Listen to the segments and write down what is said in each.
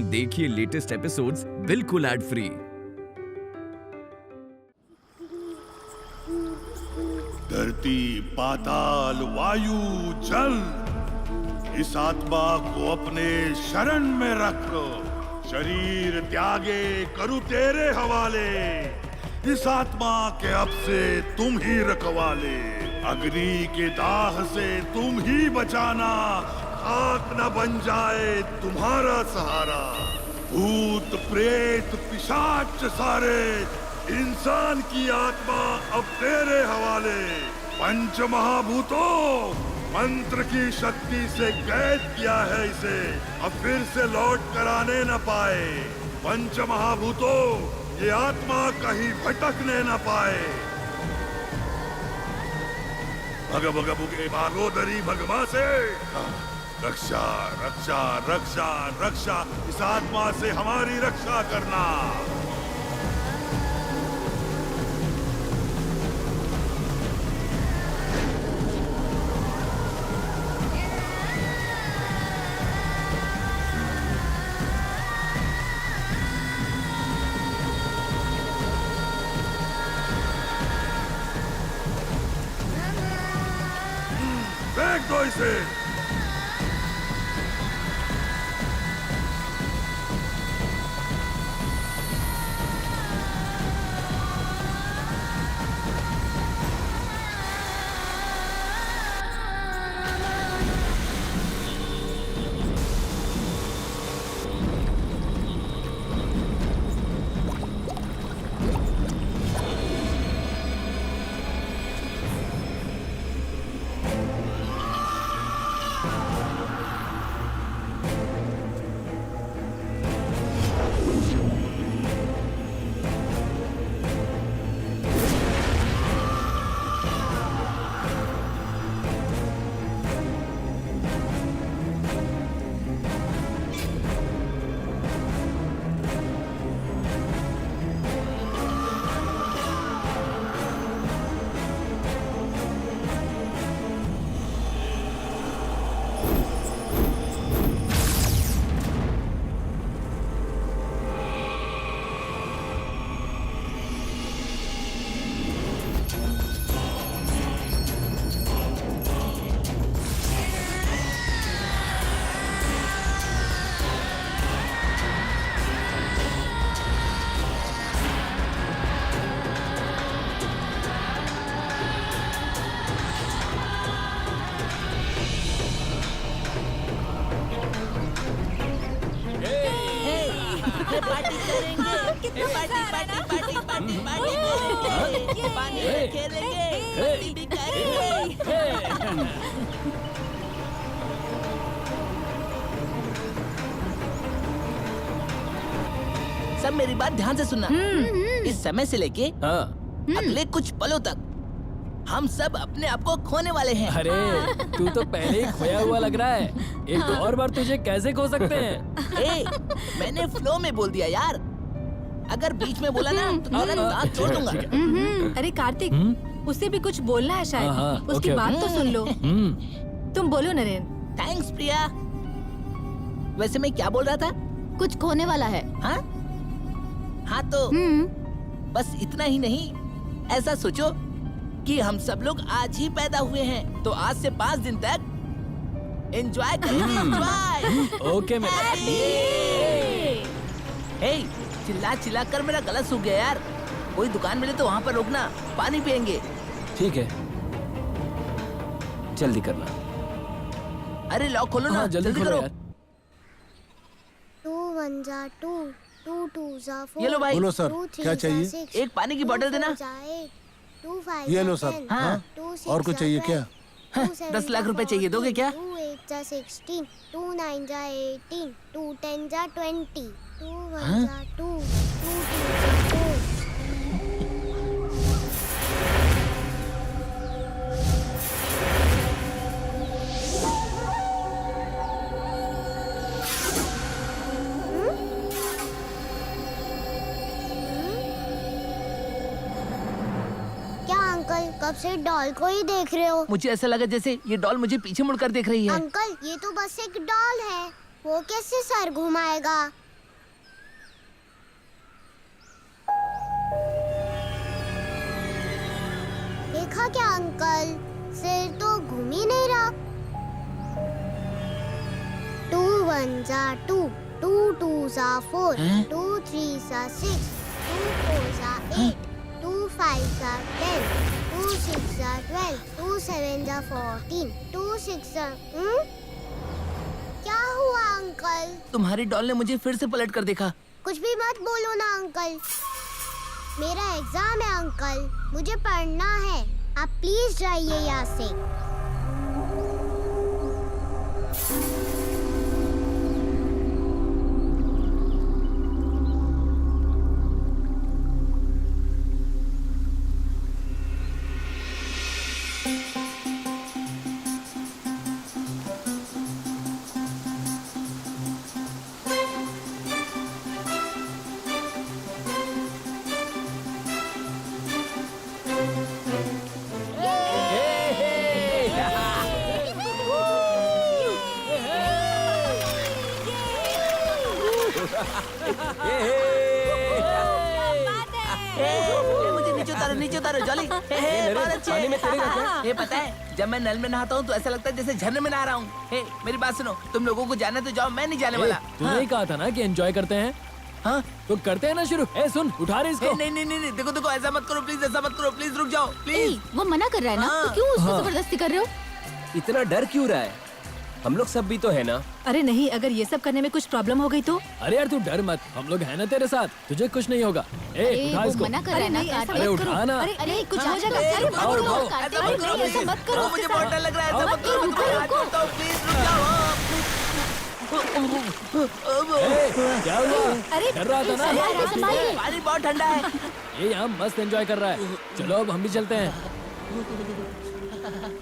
देखिए latest episodes बिल्कुल ad free. धरती, पाताल, वायु, जल, इस आत्मा को अपने शरण में रख लो। शरीर त्यागे करु तेरे हवाले, इस आत्मा के अब से तुम ही रखवाले। अग्नि के दाह से तुम ही बचाना, खाक न बन जाए तुम्हारा सहारा। भूत प्रेत पिशाच सारे, इंसान की आत्मा अब तेरे हवाले। पंच महाभूतों, मंत्र की शक्ति से कैद किया है इसे, अब फिर से लौट कर आने न पाए। पंच महाभूतों, ये आत्मा कहीं भटकने न पाए। भग भग भुगे भागोदरी भगवा से रक्षा रक्षा रक्षा रक्षा, इस आत्मा से हमारी रक्षा करना। फेंक दो इसे। पार्टी करेंगे, party party party party party करेंगे, पानी में खेलेंगे, पार्टी भी करेंगे। सब मेरी बात ध्यान से सुनना। इस समय से लेके अगले कुछ पलों तक हम सब अपने आप को खोने वाले हैं। अरे तू तो पहले ही खोया हुआ लग रहा है, एक दो और बार तुझे कैसे खो सकते हैं? ए, मैंने फ्लो में बोल दिया यार, अगर बीच में बोला ना तो मेरा दांत तोड़ दूंगा। अरे कार्तिक, उसे भी कुछ बोलना है शायद, उसकी बात तो सुन लो। तुम बोलो नरेन। थैंक्स प्रिया। वैसे मैं क्या बोल रहा था? कुछ खोने वाला है। हाँ तो बस इतना ही नहीं, ऐसा सोचो कि हम सब लोग आज ही पैदा हुए हैं, तो आज से 5 दिन तक एंजॉय करेंगे। एंजॉय। ओके हे, चिल्ला चिल्ला कर मेरा गला सूख गया यार। कोई दुकान मिले तो वहाँ पर रोकना, पानी पियेंगे। ठीक है, जल्दी करना। अरे लॉक खोलो ना, जल्दी करो यार। 2 1 जा 2 2 2 जा 4। ये लो भाई। बोलो सर, क्या चाहिए? एक पानी की बोतल देना। ये लो सर। हाँ, और कुछ चाहिए क्या? 10 लाख रुपए चाहिए, दोगे क्या? 2 8 जा 16 2 9 जा 18 2 10 जा 20 2 1 जा 2 2 2 जा 4। कब से डॉल को ही देख रहे हो? मुझे ऐसा लगा जैसे ये डॉल मुझे पीछे मुड़कर देख रही है। अंकल, ये तो बस एक डॉल है, वो कैसे सर घुमाएगा? ones are 2, 2 twos are 4, 2 threes are 6, 2 fours are 8, 2 fives are 10, 2 sixes are 12, 2 sevens are 14, 2 sixes are... क्या हुआ अंकल? तुम्हारी डॉल ने मुझे फिर से पलट कर देखा। कुछ भी मत बोलो ना अंकल। मेरा एग्जाम है अंकल, मुझे पढ़ना है। आप प्लीज जाइए यहाँ से। मुझे नीचे उतारो जॉली। बहुत अच्छे। ये पता है, जब मैं नल में नहाता हूँ तो ऐसा लगता है जैसे झरने में नहा रहा हूँ। मेरी बात सुनो, तुम लोगों को जाना तो जाओ, मैं नहीं जाने वाला। तूने ही कहा था ना कि एंजॉय करते हैं। हाँ तो करते हैं ना शुरू। सुन, उठा रहे इसको। नहीं, देखो ऐसा मत करो प्लीज, ऐसा मत करो प्लीज, रुक जाओ प्लीज। वो मना कर रहा है ना, तो क्यों उसको जबरदस्ती कर रहे हो? इतना डर क्यों रहा है? हम लोग सब भी तो है ना। अरे नहीं, अगर ये सब करने में कुछ प्रॉब्लम हो गई तो? अरे यार तू डर मत, हम लोग हैं ना तेरे साथ, तुझे कुछ नहीं होगा। उठा इसको। मना कर रहा है ना। अरे उठा ना। अरे कुछ हो जाएगा। ऐसा मत करो, मुझे बहुत डर लग रहा है। ऐसा मत करो, प्लीज रुक जाओ। क्या हुआ? अरे डर रहा था ना? पानी बहुत ठंडा है। ये यहाँ मस्त एंजॉय कर रहा है। चलो अब हम भी चलते हैं।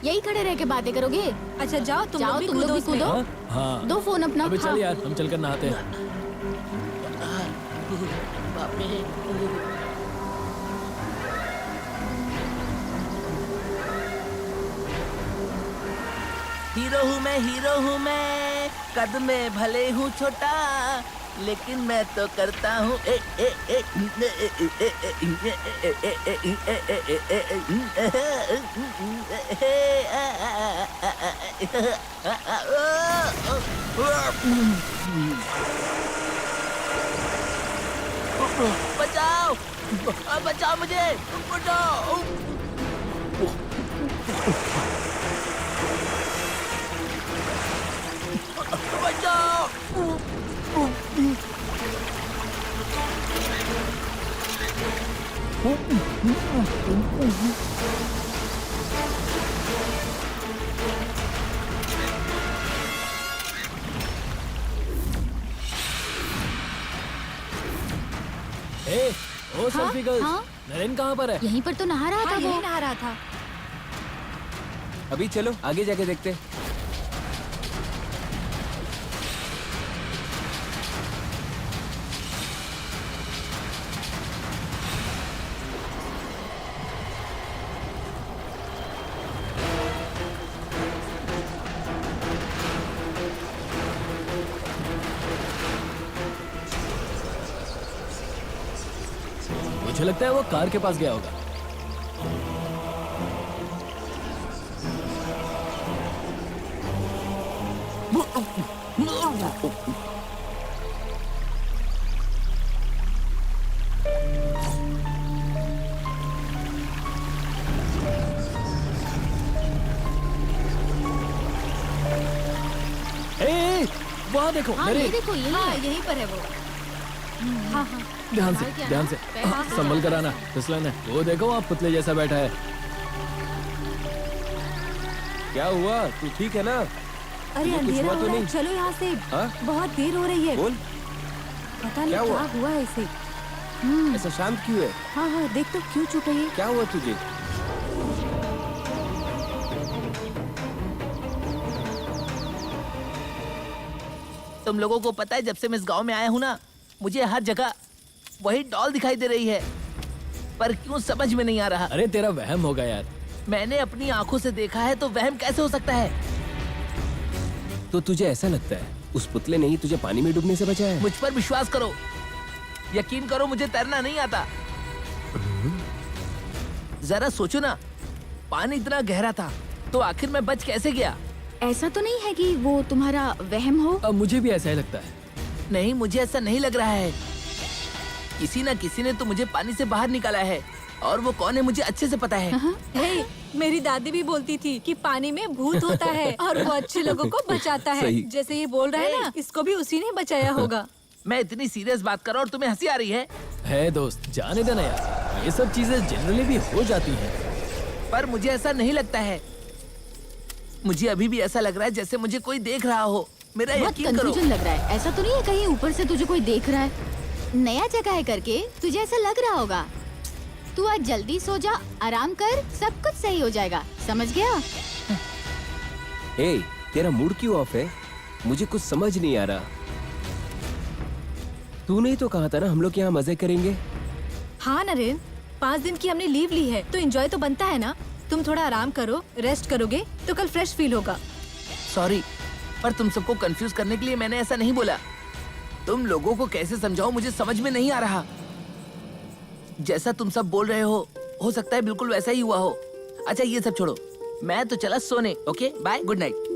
यही खड़े रह के बातें करोगे? अच्छा जाओ, तुम लोग भी कूदो। हाँ दो फोन अपना। अबे चल यार, हम चलकर नहाते हैं। हीरो हूँ मैं, कद में भले हूँ छोटा, लेकिन मैं तो करता हूँ बचाओ, बचाओ मुझे, बचाओ। ओ सेल्फी गर्ल्स, नरेन कहाँ पर है? यहीं पर तो नहा रहा था। यहीं नहा रहा था। अभी चलो आगे जाके देखते। मुझे लगता है वो कार के पास गया होगा। वहाँ देखो। हाँ, ये देखो, यहीं पर है वो। हाँ। ध्यान से संभल कर आना, फिसलन है। वो देखो वहाँ पुतले जैसा बैठा है। क्या हुआ? तू ठीक है ना? अरे अंधेरा हो रहा है, चलो यहाँ से। बहुत देर हो रही है। बोल, पता नहीं क्या हुआ है इसे। ऐसा शांत क्यों है? हाँ, देख तो क्यों चुप है? क्या हुआ तुझे? तुम लोगों को पता है, जब से मैं इस गांव में आया हूँ ना, मुझे हर जगह वही डॉल दिखाई दे रही है, पर क्यों समझ में नहीं आ रहा। अरे तेरा वहम होगा यार। मैंने अपनी आंखों से देखा है, तो वहम कैसे हो सकता है? तो तुझे ऐसा लगता है उस पुतले ने ही तुझे पानी में डूबने से बचाया है? मुझ पर विश्वास करो, यकीन करो, मुझे तैरना नहीं आता। जरा सोचो ना, पानी इतना गहरा था, तो आखिर मैं बच कैसे गया? ऐसा तो नहीं है कि वो तुम्हारा वहम हो? अब मुझे भी ऐसा ही लगता है। नहीं, मुझे ऐसा नहीं लग रहा है। किसी न किसी ने तो मुझे पानी से बाहर निकाला है, और वो कौन है मुझे अच्छे से पता है। हे, मेरी दादी भी बोलती थी कि पानी में भूत होता है और वो अच्छे लोगों को बचाता है। सही। जैसे ये बोल रहा है ना, इसको भी उसी ने बचाया होगा। मैं इतनी सीरियस बात कर रहा हूँ और तुम्हें हंसी आ रही है। है दोस्त, जाने देना यार, ये सब चीजें जनरली भी हो जाती हैं। पर मुझे ऐसा नहीं लगता है। मुझे अभी भी ऐसा लग रहा है जैसे मुझे कोई देख रहा हो। मेरा बहुत यकीन करो। कंफ्यूजन लग रहा है। ऐसा तो नहीं है कहीं ऊपर से तुझे कोई देख रहा है? नया जगह है करके तुझे ऐसा लग रहा होगा। तू आज जल्दी सो जा, आराम कर, सब कुछ सही हो जाएगा, समझ गया? ए, तेरा मूड क्यों ऑफ है? मुझे कुछ समझ नहीं आ रहा। तूने ही तो कहा था ना हम लोग यहाँ मजे करेंगे। हाँ नरेन, 5 दिन की हमने लीव ली है तो एंजॉय तो बनता है ना। तुम थोड़ा आराम करो, रेस्ट करोगे तो कल फ्रेश फील होगा। सॉरी, पर तुम सबको कंफ्यूज करने के लिए मैंने ऐसा नहीं बोला। तुम लोगों को कैसे समझाओ मुझे समझ में नहीं आ रहा। जैसा तुम सब बोल रहे हो सकता है बिल्कुल वैसा ही हुआ हो। अच्छा ये सब छोड़ो, मैं तो चला सोने। Okay bye, good night.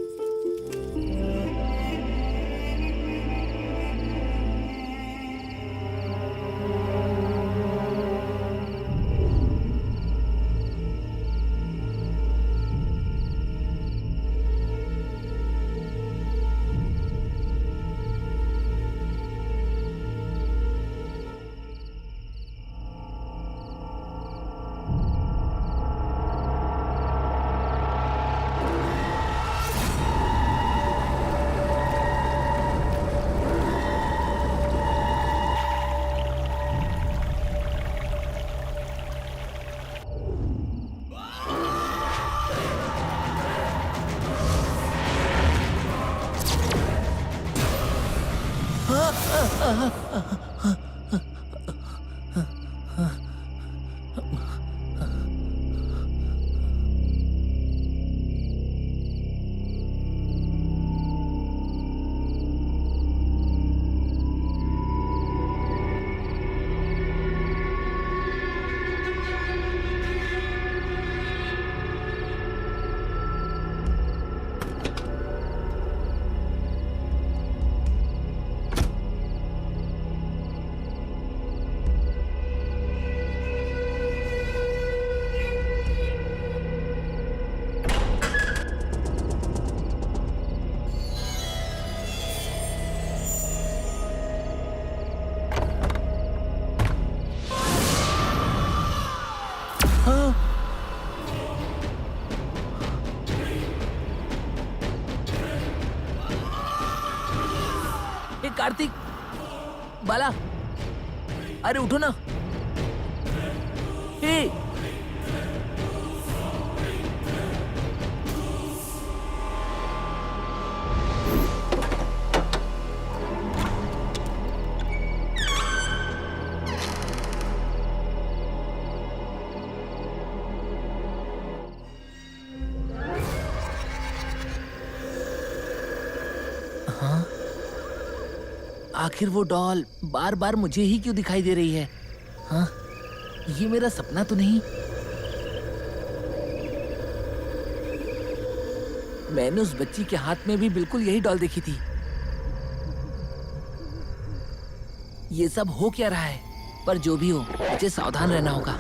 Kartik, Bala, अरे उठो ना। हे आखिर वो डॉल बार बार मुझे ही क्यों दिखाई दे रही है? हाँ, ये मेरा सपना तो नहीं? मैंने उस बच्ची के हाथ में भी बिल्कुल यही डॉल देखी थी। ये सब हो क्या रहा है? पर जो भी हो, मुझे सावधान रहना होगा।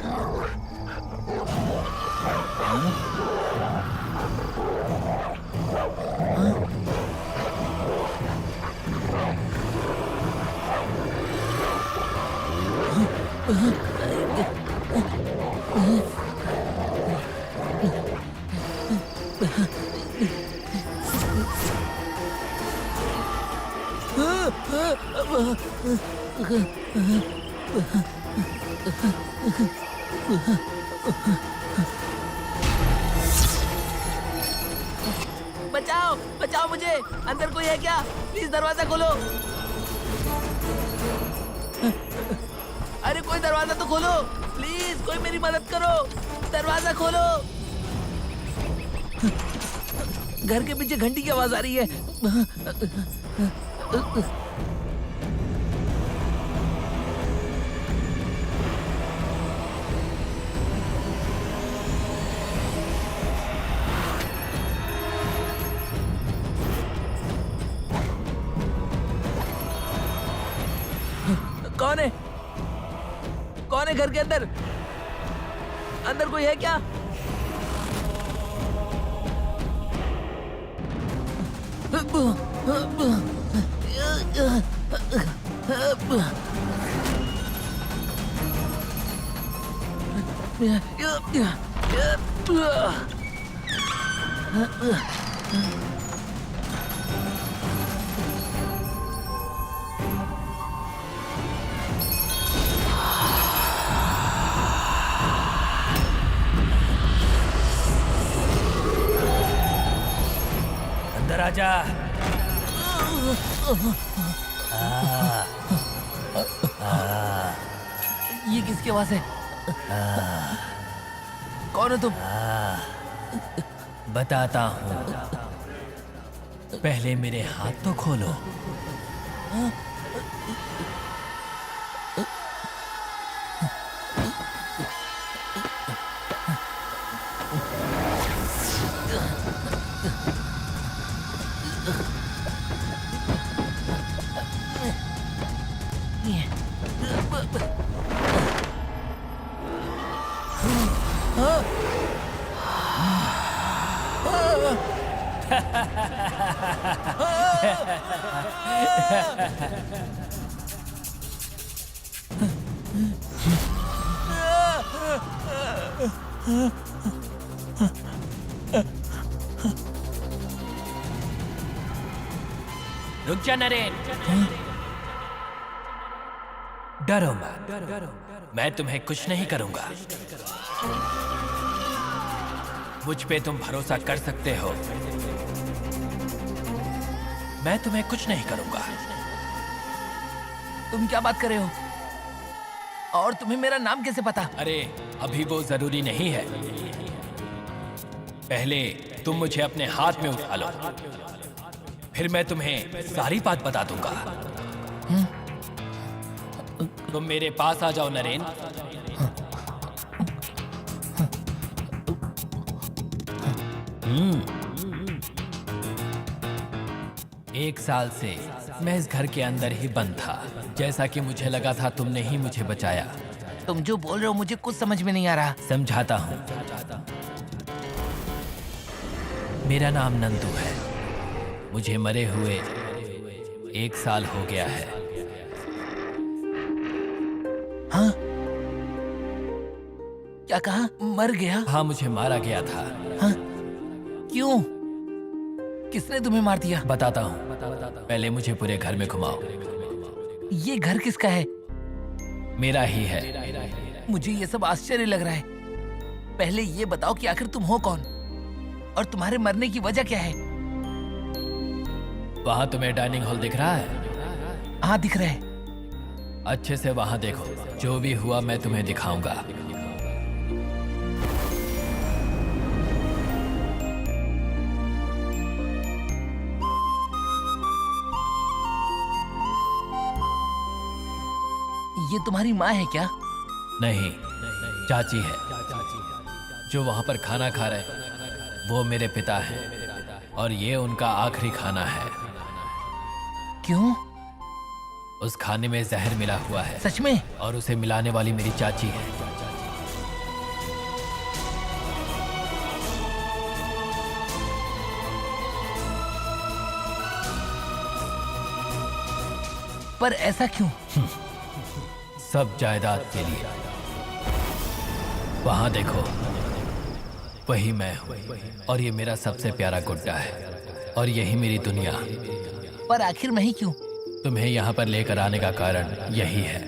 बचाओ, बचाओ मुझे, अंदर कोई है क्या? प्लीज दरवाजा खोलो। अरे कोई दरवाजा तो खोलो, प्लीज कोई मेरी मदद करो, दरवाजा खोलो। घर के पीछे घंटी की आवाज आ रही है। कौन है? कौन है घर के अंदर? अंदर कोई है क्या? अंदर आजा। ये किसकी आवाज है? कौन हो तुम? बताता हूँ, पहले मेरे हाथ तो खोलो। रुक जा नरेन, डरो मत, मैं तुम्हें कुछ नहीं करूंगा। मुझ पे तुम भरोसा कर सकते हो, मैं तुम्हें कुछ नहीं करूंगा। तुम क्या बात कर रहे हो? और तुम्हें मेरा नाम कैसे पता? अरे अभी वो जरूरी नहीं है, पहले तुम मुझे अपने हाथ में उठा लो, फिर मैं तुम्हें सारी बात बता दूंगा। तुम मेरे पास आ जाओ नरेन। एक साल से मैं इस घर के अंदर ही बंद था, जैसा कि मुझे लगा था तुमने ही मुझे बचाया। तुम जो बोल रहे हो मुझे कुछ समझ में नहीं आ रहा। समझाता हूँ। मेरा नाम नंदू है, मुझे मरे हुए 1 साल हो गया है। हाँ? क्या कहा? मर गया? हाँ, मुझे मारा गया था। हाँ? क्यों? किसने तुम्हें मार दिया? बताता हूँ, पहले मुझे पूरे घर में घुमाओ। ये घर किसका है? मेरा ही है। मुझे ये सब आश्चर्य लग रहा है। पहले ये बताओ कि आखिर तुम हो कौन और तुम्हारे मरने की वजह क्या है? वहां तुम्हें डाइनिंग हॉल दिख रहा है? हाँ, दिख रहा है। अच्छे से वहां देखो, जो भी हुआ मैं तुम्हें दिखाऊंगा। ये तुम्हारी माँ है क्या? नहीं, चाची है। जो वहां पर खाना खा रहे हैं वो मेरे पिता हैं, और ये उनका आखिरी खाना है। क्यों? उस खाने में जहर मिला हुआ है। सच में? और उसे मिलाने वाली मेरी चाची है। पर ऐसा क्यों? सब जायदाद के लिए। वहां देखो, वही मैं हूँ, और ये मेरा सबसे प्यारा गुड्डा है, और यही मेरी दुनिया। पर आखिर मैं ही क्यों? तुम्हें यहाँ पर लेकर आने का कारण यही है।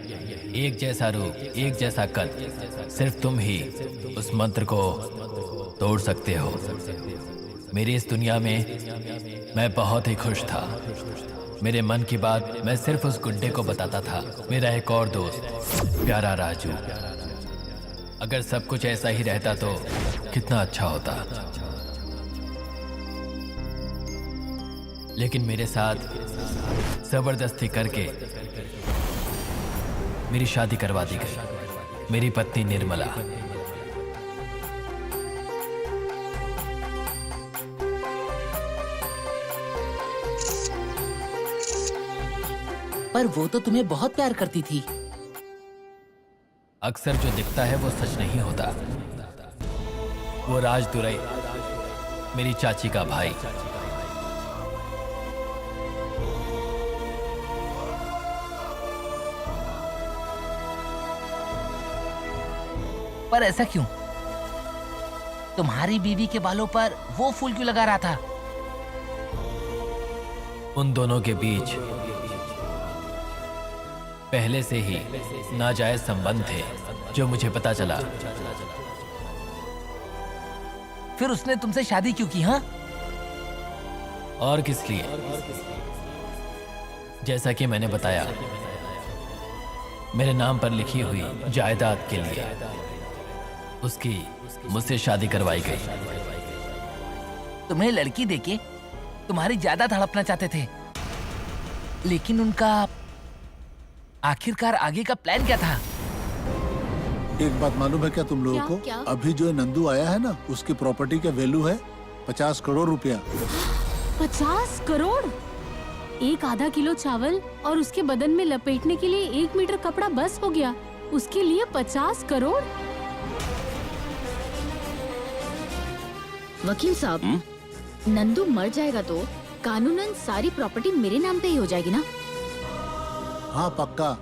एक जैसा रूप, एक जैसा कद, सिर्फ तुम ही उस मंत्र को तोड़ सकते हो। मेरी इस दुनिया में मैं बहुत ही खुश था। मेरे मन की बात मैं सिर्फ उस गुड्डे को बताता था, मेरा एक और दोस्त प्यारा राजू। अगर सब कुछ ऐसा ही रहता तो कितना अच्छा होता। लेकिन मेरे साथ जबरदस्ती करके मेरी शादी करवा दी गई। मेरी पत्नी निर्मला। पर वो तो तुम्हें बहुत प्यार करती थी। अक्सर जो दिखता है वो सच नहीं होता। वो राज दुरई, मेरी चाची का भाई। पर ऐसा क्यों? तुम्हारी बीवी के बालों पर वो फूल क्यों लगा रहा था? उन दोनों के बीच पहले से ही नाजायज संबंध थे, जो मुझे पता चला। फिर उसने तुमसे शादी क्यों की? हाँ, और किस लिए? जैसा कि मैंने बताया, मेरे नाम पर लिखी हुई जायदाद के लिए उसकी मुझसे शादी करवाई गई। तुम्हें लड़की देके तुम्हारी जायदाद हड़पना चाहते थे, लेकिन उनका आखिरकार आगे का प्लान क्या था? एक बात मालूम है क्या तुम लोगों को? क्या? अभी जो नंदू आया है ना, उसकी प्रॉपर्टी का वैल्यू है 50 करोड़ रुपया। 50 करोड़? एक आधा किलो चावल और उसके बदन में लपेटने के लिए 1 मीटर कपड़ा बस हो गया, उसके लिए 50 करोड़? वकील साहब, नंदू मर जाएगा तो कानूनन सारी प्रॉपर्टी मेरे नाम पे ही हो जाएगी ना? हाँ पक्का,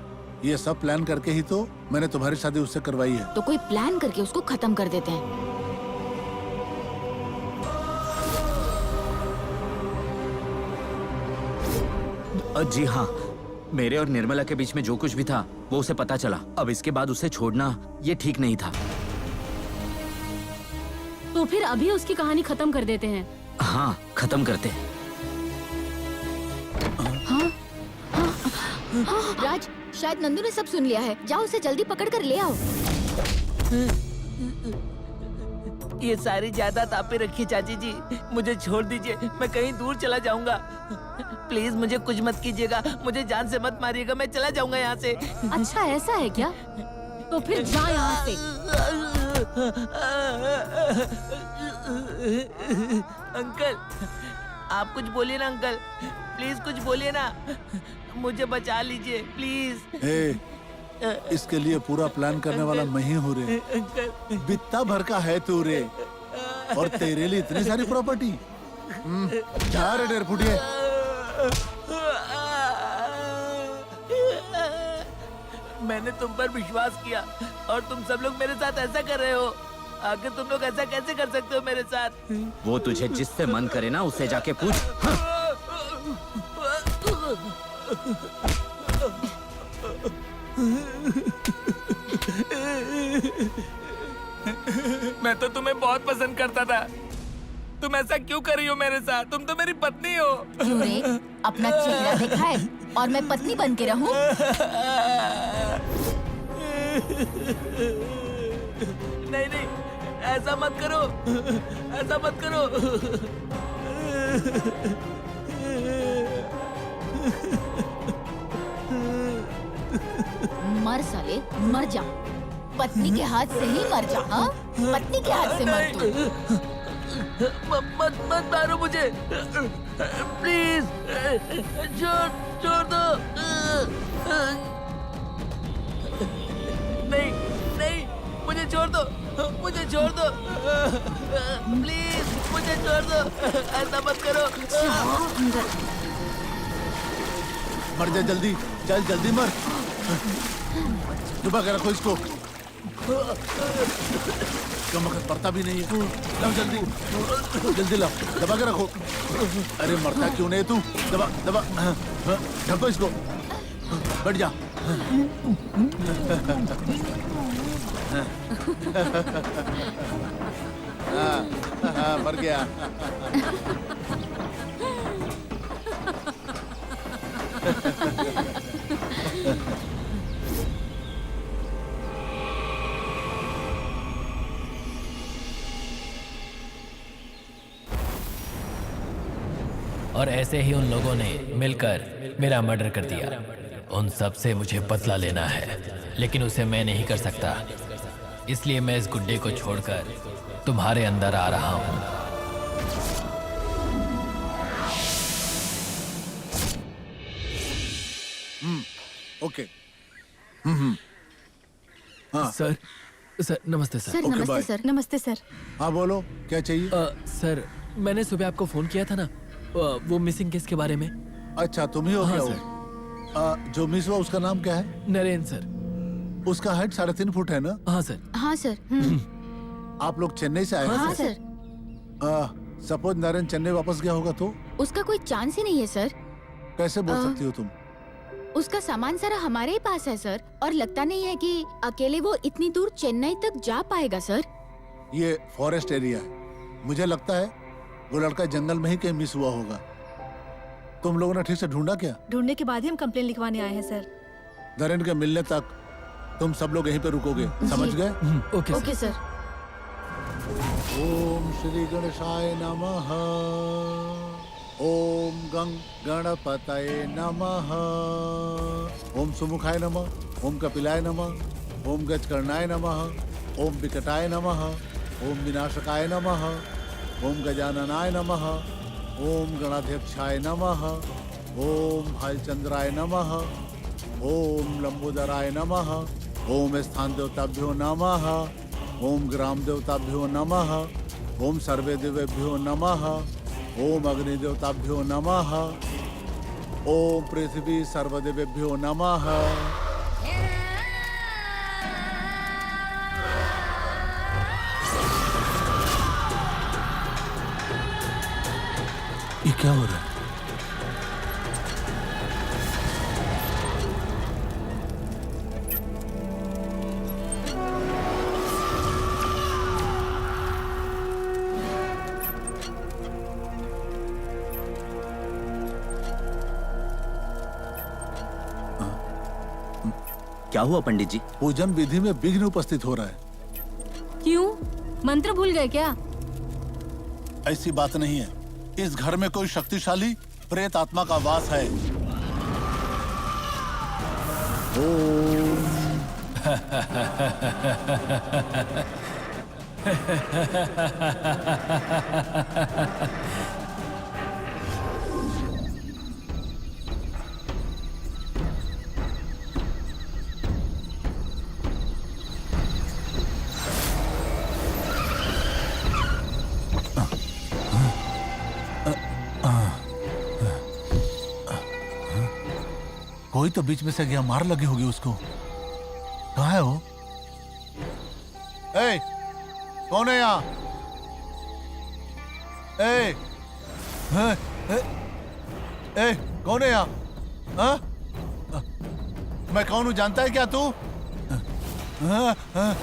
ये सब प्लान करके ही तो मैंने तुम्हारी शादी उससे करवाई है। तो कोई प्लान करके उसको खत्म कर देते हैं। जी हाँ, मेरे और निर्मला के बीच में जो कुछ भी था वो उसे पता चला। अब इसके बाद उसे छोड़ना ये ठीक नहीं था। तो फिर अभी उसकी कहानी खत्म कर देते हैं। हाँ, खत्म करते हैं। राज, शायद नंदू ने सब सुन लिया है। जाओ उसे जल्दी पकड़ कर ले आओ। ये सारी जायदाद आप पे रखिए चाची जी, मुझे छोड़ दीजिए, मैं कहीं दूर चला जाऊंगा। प्लीज मुझे कुछ मत कीजिएगा, मुझे जान से मत मारिएगा, मैं चला जाऊंगा यहाँ से। अच्छा ऐसा है क्या? तो फिर जा यहाँ से। अंकल, आप कुछ बोलिए ना अंकल, प्लीज कुछ बोलिए ना, मुझे बचा लीजिए प्लीज। इसके लिए पूरा प्लान करने वाला मैं ही हूँ रे। बित्ता भर का है तू रे, और तेरे लिए इतनी सारी प्रॉपर्टी। जा रे डेर फुटिए। मैंने तुम पर विश्वास किया और तुम सब लोग मेरे साथ ऐसा कर रहे हो। आखिर तुम लोग ऐसा कैसे कर सकते हो मेरे साथ? वो तुझे जिससे मन करे ना उससे जाके पूछ। मैं तो तुम्हें बहुत पसंद करता था, तुम ऐसा क्यों कर रही हो मेरे साथ? तुम तो मेरी पत्नी हो। क्यों रे? अपना चेहरा दिखाए और मैं पत्नी बन के रहूं? नहीं नहीं, ऐसा मत करो, ऐसा मत करो। मर साले, मर जा। पत्नी के हाथ से ही मर जा। हाँ, पत्नी के हाथ से मर तू। मत मत मारो मुझे प्लीज, छोड़ दो। नहीं नहीं, मुझे छोड़ दो, मुझे छोड़ दो प्लीज, मुझे छोड़ दो, ऐसा मत करो। मर जा जल्दी, चल जल्दी मर। डुबा के रखो इसको, कमकत पड़ता भी नहीं है। लाओ जल्दी जल्दी लाओ, दबा के रखो। अरे मरता क्यों नहीं तू? दबा दबा, ढको इसको, बैठ जा। मर गया। और ऐसे ही उन लोगों ने मिलकर मेरा मर्डर कर दिया। उन सब से मुझे बदला लेना है, लेकिन उसे मैं नहीं कर सकता। इसलिए मैं इस गुड्डे को छोड़कर तुम्हारे अंदर आ रहा हूँ। ओके। हाँ सर सर नमस्ते सर। सर ओके, नमस्ते बाय। सर। नमस्ते सर। हाँ बोलो, क्या चाहिए? सर मैंने सुबह आपको फोन किया था ना, वो मिसिंग केस के बारे में। अच्छा, तुम ही हो हाँ, क्या सर। वो? जो मिस हुआ उसका नाम क्या है? नरेन सर। उसका हाइट 3.5 फुट है ना? हाँ सर। हाँ सर। आप लोग चेन्नई से आए हैं? हाँ सर। सपोज नरेन चेन्नई वापस गया होगा तो उसका कोई चांस ही नहीं है सर। कैसे बोल सकती हो तुम? उसका सामान सारा हमारे ही पास है सर, और लगता नहीं है कि अकेले वो इतनी दूर चेन्नई तक जा पाएगा सर। ये फॉरेस्ट एरिया है, मुझे लगता है वो लड़का जंगल में ही कहीं मिस हुआ होगा। तुम लोगों ने ठीक से ढूंढा क्या? ढूंढने के बाद ही हम कंप्लेन लिखवाने आए हैं सर। नरेन के मिलने तक तुम सब लोग यहीं पे रुकोगे, समझ गए? Okay okay sir. ओम श्री गणेशाय नमः। ओम गंग गणपतये नमः। ओम सुमुखाय नमः। ओम कपिलाय नमः। ओम गजकर्णाय नमः। ओम विकटाय नमः। ओम विनाशकाय नमः। ओम गजाननाय नमः। ओम गणाध्यक्षाय नमः। ओम हलचंद्राय नमः। ओम लंबोदराय नमः। ओम स्थान देवताभ्यो नमः। ओम ग्राम देवताभ्यो नमः। ओम सर्वे देवेभ्यो नमः। ओम अग्नि देवताभ्यो नमः। ओम पृथ्वी सर्वदेवेभ्यो नमः। ये क्या हो रहा है? क्या हुआ पंडित जी? पूजन विधि में विघ्न उपस्थित हो रहा है। क्यों? मंत्र भूल गए क्या? ऐसी बात नहीं है, इस घर में कोई शक्तिशाली प्रेत आत्मा का वास है। ओम कोई तो बीच में से गया, मार लगी होगी उसको। कहाँ है वो? ए, कौन है यहाँ? ए, कौन है यहाँ? हाँ? मैं कौन हूँ जानता है क्या तू? हाँ, हाँ।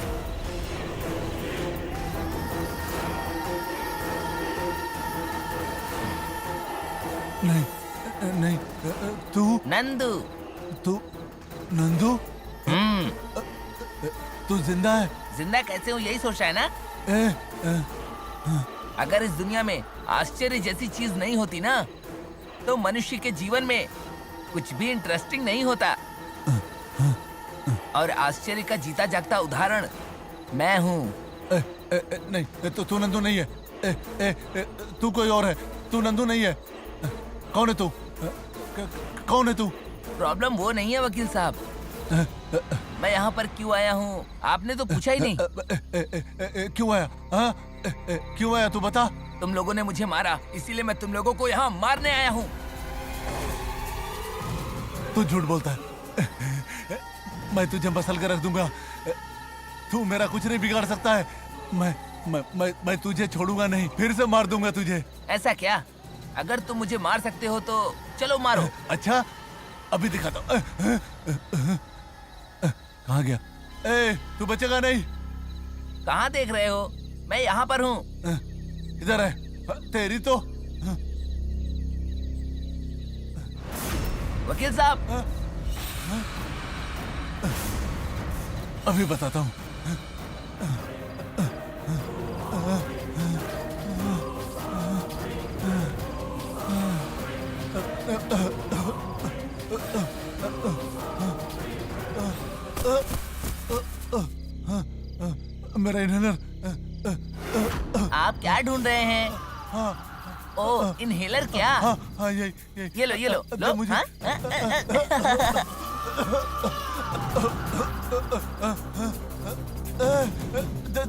नहीं नहीं, तू नंदू। तू नंदू? तू जिंदा है? जिंदा कैसे हूँ यही सोच रहा है ना? अगर इस दुनिया में आश्चर्य जैसी चीज नहीं होती ना, तो मनुष्य के जीवन में कुछ भी इंटरेस्टिंग नहीं होता। और आश्चर्य का जीता जागता उदाहरण मैं हूँ। नहीं, तू नंदू नहीं है। तू कोई और है। तू नंदू नहीं है। कौन है तू? कौन है तू? प्रॉब्लम वो नहीं है वकील साहब। मैं यहाँ पर क्यों आया हूँ आपने तो पूछा ही नहीं। क्यों आया? हाँ? क्यों आया तू बता। तुम लोगों ने मुझे मारा, इसीलिए मैं तुम लोगों को यहाँ मारने आया हूँ। तू झूठ बोलता है। मैं तुझे मसल कर रख दूंगा। तू मेरा कुछ नहीं बिगाड़ सकता है। मैं तुझे छोड़ूंगा नहीं, फिर से मार दूंगा तुझे। ऐसा क्या? अगर तुम मुझे मार सकते हो तो चलो मारो। अच्छा, अभी दिखाता हूँ। कहाँ गया? तू बचेगा नहीं। कहाँ देख रहे हो? मैं यहाँ पर हूँ। इधर है। तेरी तो वकील साहब। अभी बताता हूँ। मेरा इनहेलर। आप क्या ढूंढ रहे हैं? हाँ, ओ, इनहेलर क्या? हाँ, ये ये लो, लो, मुझे हाँ?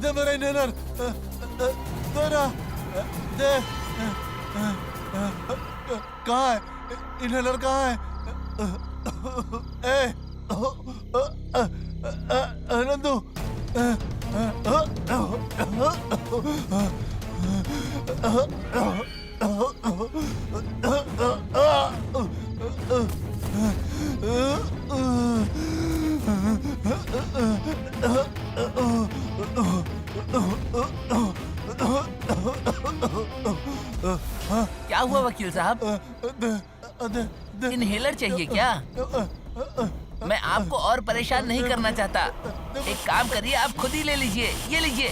दे मेरा इनहेलर, दे ना, दे। कहाँ है इनहेलर, कहाँ है? नंदू, क्या हुआ वकील साहब? इनहेलर चाहिए क्या? मैं आपको और परेशान नहीं करना चाहता। एक काम करिए, आप खुद ही ले लीजिए। ये लीजिए।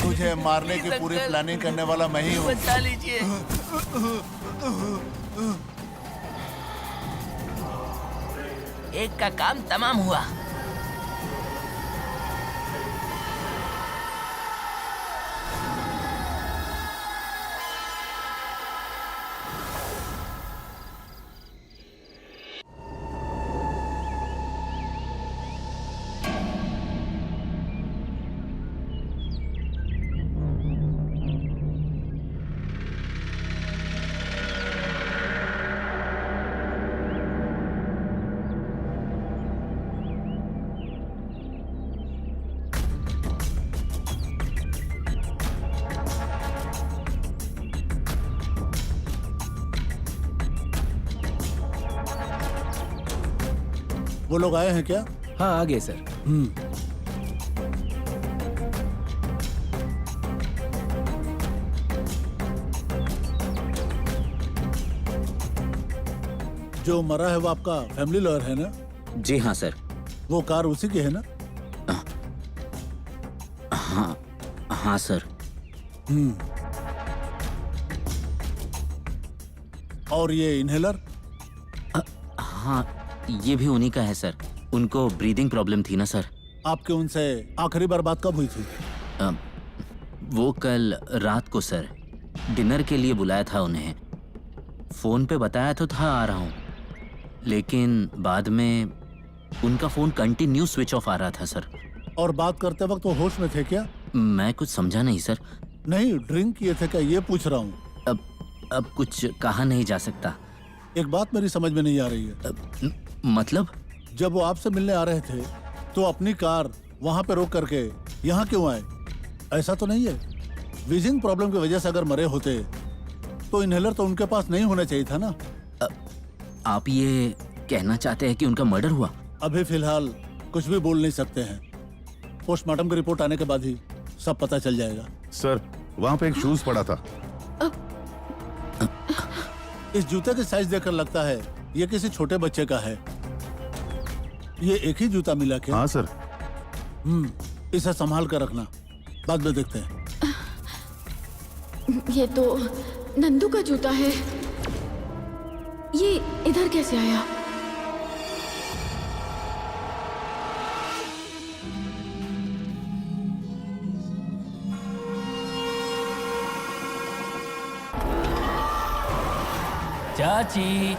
तुझे मारने की पूरी प्लानिंग करने वाला मैं ही हूँ। बचा लीजिए। एक का काम तमाम हुआ। वो लोग आए हैं क्या? हाँ आ गए सर। जो मरा है वो आपका फैमिली लॉयर है ना? जी हाँ सर। वो कार उसी की है ना? हाँ हाँ सर। और ये इनहेलर? हाँ ये भी उन्हीं का है सर। उनको ब्रीदिंग प्रॉब्लम थी ना सर। आपके उनसे आखिरी बार बात कब हुई थी? वो कल रात को सर, डिनर के लिए बुलाया था उन्हें। फोन पे बताया तो था आ रहा हूँ, लेकिन बाद में उनका फोन कंटिन्यू स्विच ऑफ आ रहा था सर। और बात करते वक्त वो होश में थे क्या? मैं कुछ समझा नहीं सर। नहीं, ड्रिंक किए थे क्या ये पूछ रहा हूँ। अब कुछ कहा नहीं जा सकता। एक बात मेरी समझ में नहीं आ रही है। मतलब? जब वो आपसे मिलने आ रहे थे तो अपनी कार वहाँ पे रोक करके यहाँ क्यों आए? ऐसा तो नहीं है वीजिंग प्रॉब्लम की वजह से अगर मरे होते तो इनहेलर तो उनके पास नहीं होना चाहिए था ना? आप ये कहना चाहते हैं कि उनका मर्डर हुआ? अभी फिलहाल कुछ भी बोल नहीं सकते हैं। पोस्टमार्टम की रिपोर्ट आने के बाद ही सब पता चल जाएगा। सर, वहाँ पे एक शूज पड़ा था। इस जूते की साइज देखकर लगता है ये किसी छोटे बच्चे का है। ये एक ही जूता मिला क्या? हाँ सर। इसे संभाल कर रखना, बाद में देखते हैं। ये तो नंदू का जूता है। ये इधर कैसे आया? चाची।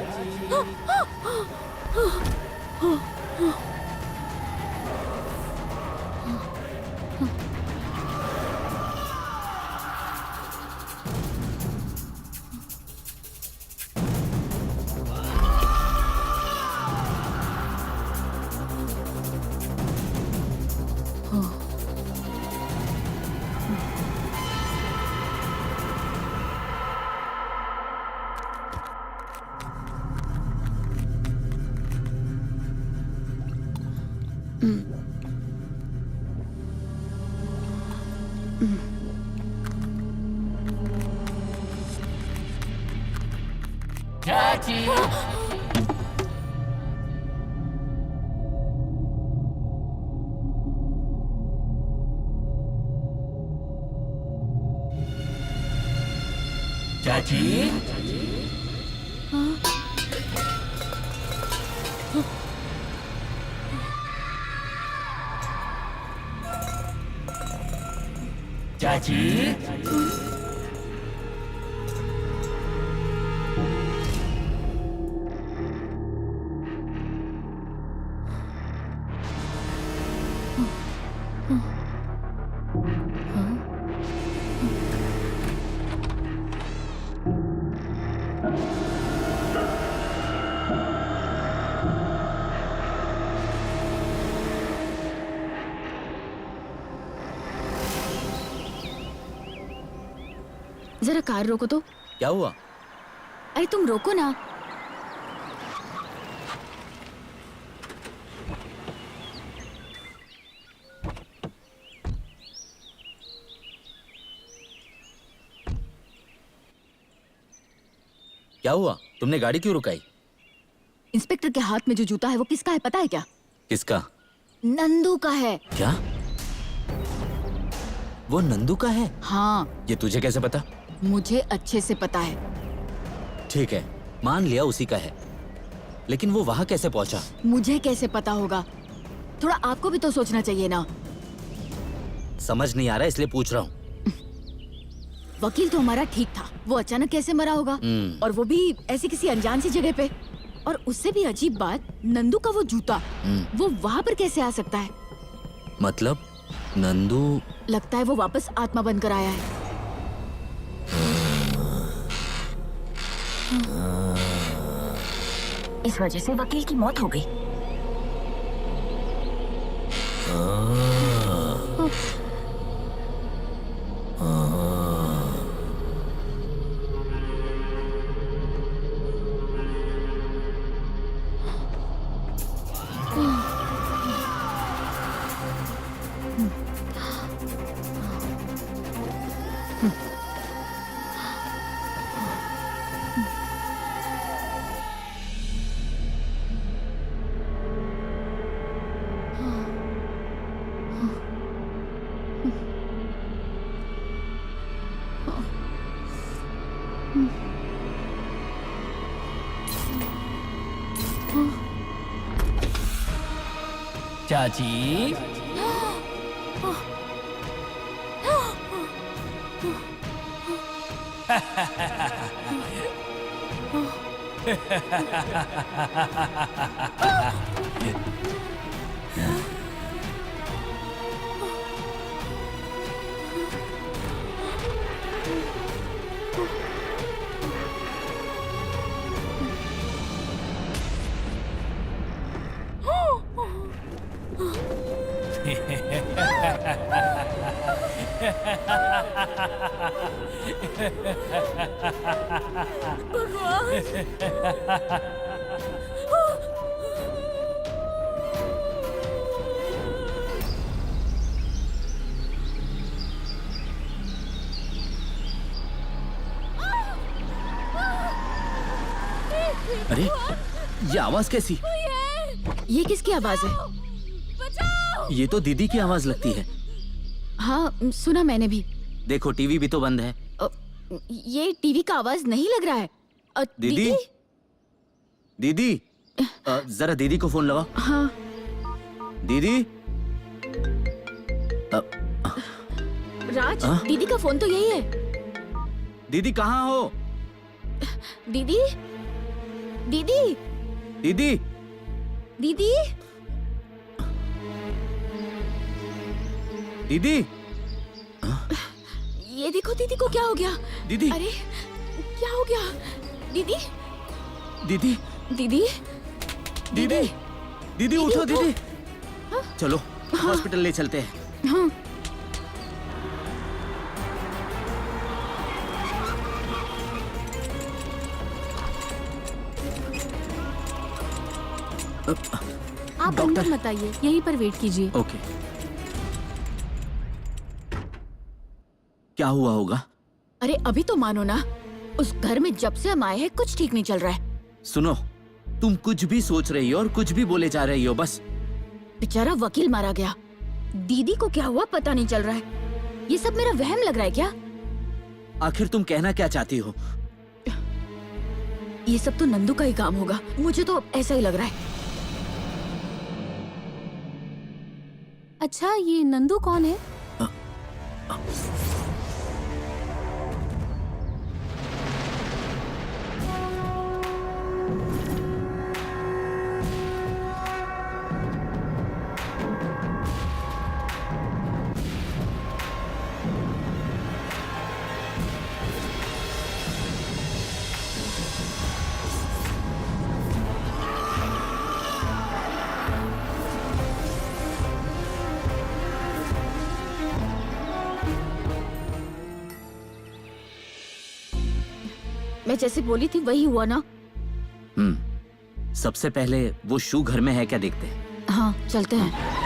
चाची। चाची, चाची, जरा कार रोको तो। क्या हुआ? अरे तुम रोको ना। क्या हुआ? तुमने गाड़ी क्यों रुकाई? इंस्पेक्टर के हाथ में जो जूता है वो किसका है पता है क्या? किसका? नंदू का है। क्या? वो नंदू का है? हाँ। ये तुझे कैसे पता? मुझे अच्छे से पता है। ठीक है, मान लिया उसी का है, लेकिन वो वहां कैसे पहुंचा? मुझे कैसे पता होगा? थोड़ा आपको भी तो सोचना चाहिए ना। समझ नहीं आ रहा इसलिए पूछ रहा हूँ। वकील तो हमारा ठीक था, वो अचानक कैसे मरा होगा? और वो भी ऐसी किसी अनजान सी जगह पे। और उससे भी अजीब बात, नंदू का वो जूता, वो वहाँ पर कैसे आ सकता है? मतलब नंदू? लगता है वो वापस आत्मा बनकर आया है। इस वजह से वकील की मौत हो गई। चाची, अरे ये आवाज कैसी? ये किसकी आवाज है? ये तो दीदी की आवाज लगती है। हाँ, सुना मैंने भी। देखो टीवी भी तो बंद है। ये टीवी का आवाज नहीं लग रहा है। दीदी, दीदी, जरा दीदी को फोन लगाओ। हाँ। दीदी। राज, दीदी का फोन तो यही है। दीदी कहाँ हो? दीदी, दीदी, दीदी, दीदी, दीदी। ये देखो दीदी को क्या हो गया? दीदी, अरे क्या हो गया? दीदी, दीदी, दीदी, दीदी, दीदी उठो दीदी। चलो हॉस्पिटल ले चलते हैं। हाँ। आप अंदर मत आइए, यहीं पर वेट कीजिए। ओके। क्या हुआ होगा? अरे अभी तो मानो ना, उस घर में जब से हम आए हैं कुछ ठीक नहीं चल रहा है। सुनो, तुम कुछ भी सोच रही हो और कुछ भी बोले जा रही हो बस। बेचारा वकील मारा गया, दीदी को क्या हुआ पता नहीं चल रहा है। ये सब मेरा वहम लग रहा है क्या? आखिर तुम कहना क्या चाहती हो? ये सब तो नंदू का ही काम होगा, मुझे तो ऐसा ही लग रहा है। अच्छा, ये नंदू कौन है? मैं जैसे बोली थी वही हुआ ना? सबसे पहले वो शू घर में है क्या देखते हैं। हाँ, चलते हैं।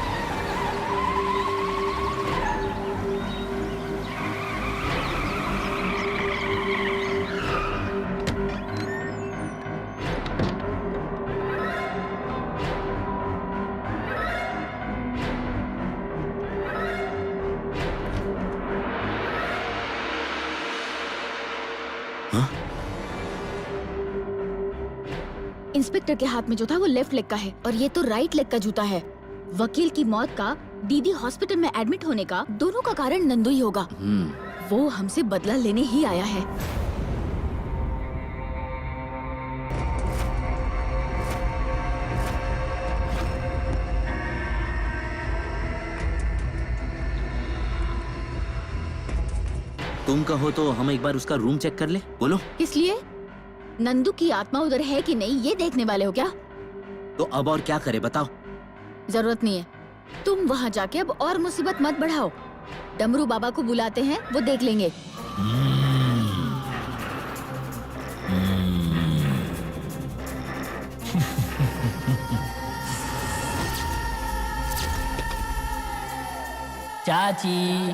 इंस्पेक्टर के हाथ में जो था वो लेफ्ट लेग का है और ये तो राइट लेग का जूता है। वकील की मौत का, दीदी हॉस्पिटल में एडमिट होने का, दोनों का कारण नंदू ही होगा। वो हमसे बदला लेने ही आया है। तुम कहो तो हम एक बार उसका रूम चेक कर ले। बोलो। किस लिए? नंदू की आत्मा उधर है कि नहीं ये देखने वाले हो क्या? तो अब और क्या करे बताओ। जरूरत नहीं है, तुम वहाँ जाके अब और मुसीबत मत बढ़ाओ। डमरू बाबा को बुलाते हैं, वो देख लेंगे। चाची,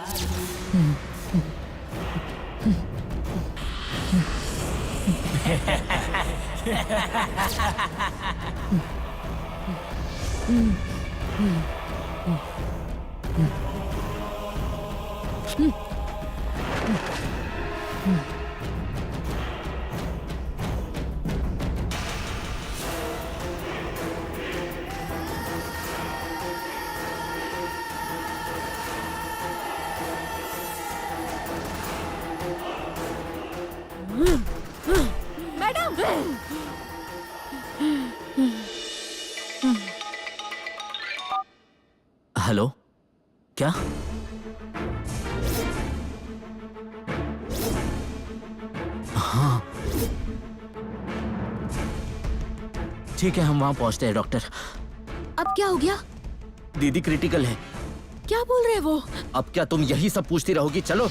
मैडम! हेलो, क्या? हाँ, ठीक है, हम वहां पहुंचते हैं डॉक्टर। अब क्या हो गया? दीदी क्रिटिकल है। क्या बोल रहे हैं वो? अब क्या तुम यही सब पूछती रहोगी? चलो।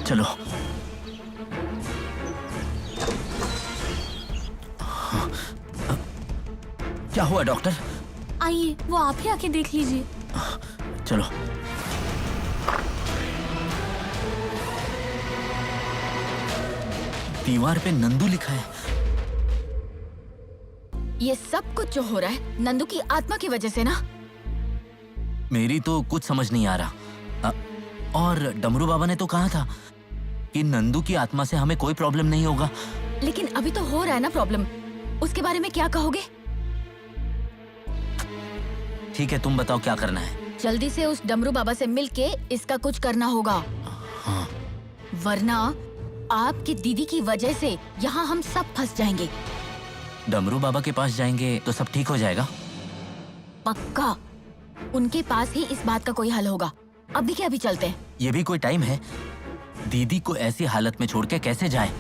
चलो। क्या हुआ डॉक्टर? आइए, वो आप ही आके देख लीजिए। चलो। दीवार पे नंदू लिखा है। ये सब कुछ जो हो रहा है नंदू की आत्मा की वजह से ना? मेरी तो कुछ समझ नहीं आ रहा। और डमरू बाबा ने तो कहा था कि नंदू की आत्मा से हमें कोई प्रॉब्लम नहीं होगा। लेकिन अभी तो हो रहा है ना प्रॉब्लम, उसके बारे में क्या कहोगे? ठीक है, तुम बताओ क्या करना है। जल्दी से उस डमरू बाबा से मिलके इसका कुछ करना होगा। हाँ। वरना आपकी दीदी की वजह से यहाँ हम सब फंस जाएंगे। डमरू बाबा के पास जाएंगे तो सब ठीक हो जाएगा? पक्का, उनके पास ही इस बात का कोई हल होगा। अभी के अभी चलते हैं। ये भी कोई टाइम है? दीदी को ऐसी हालत में छोड़ के कैसे जाए?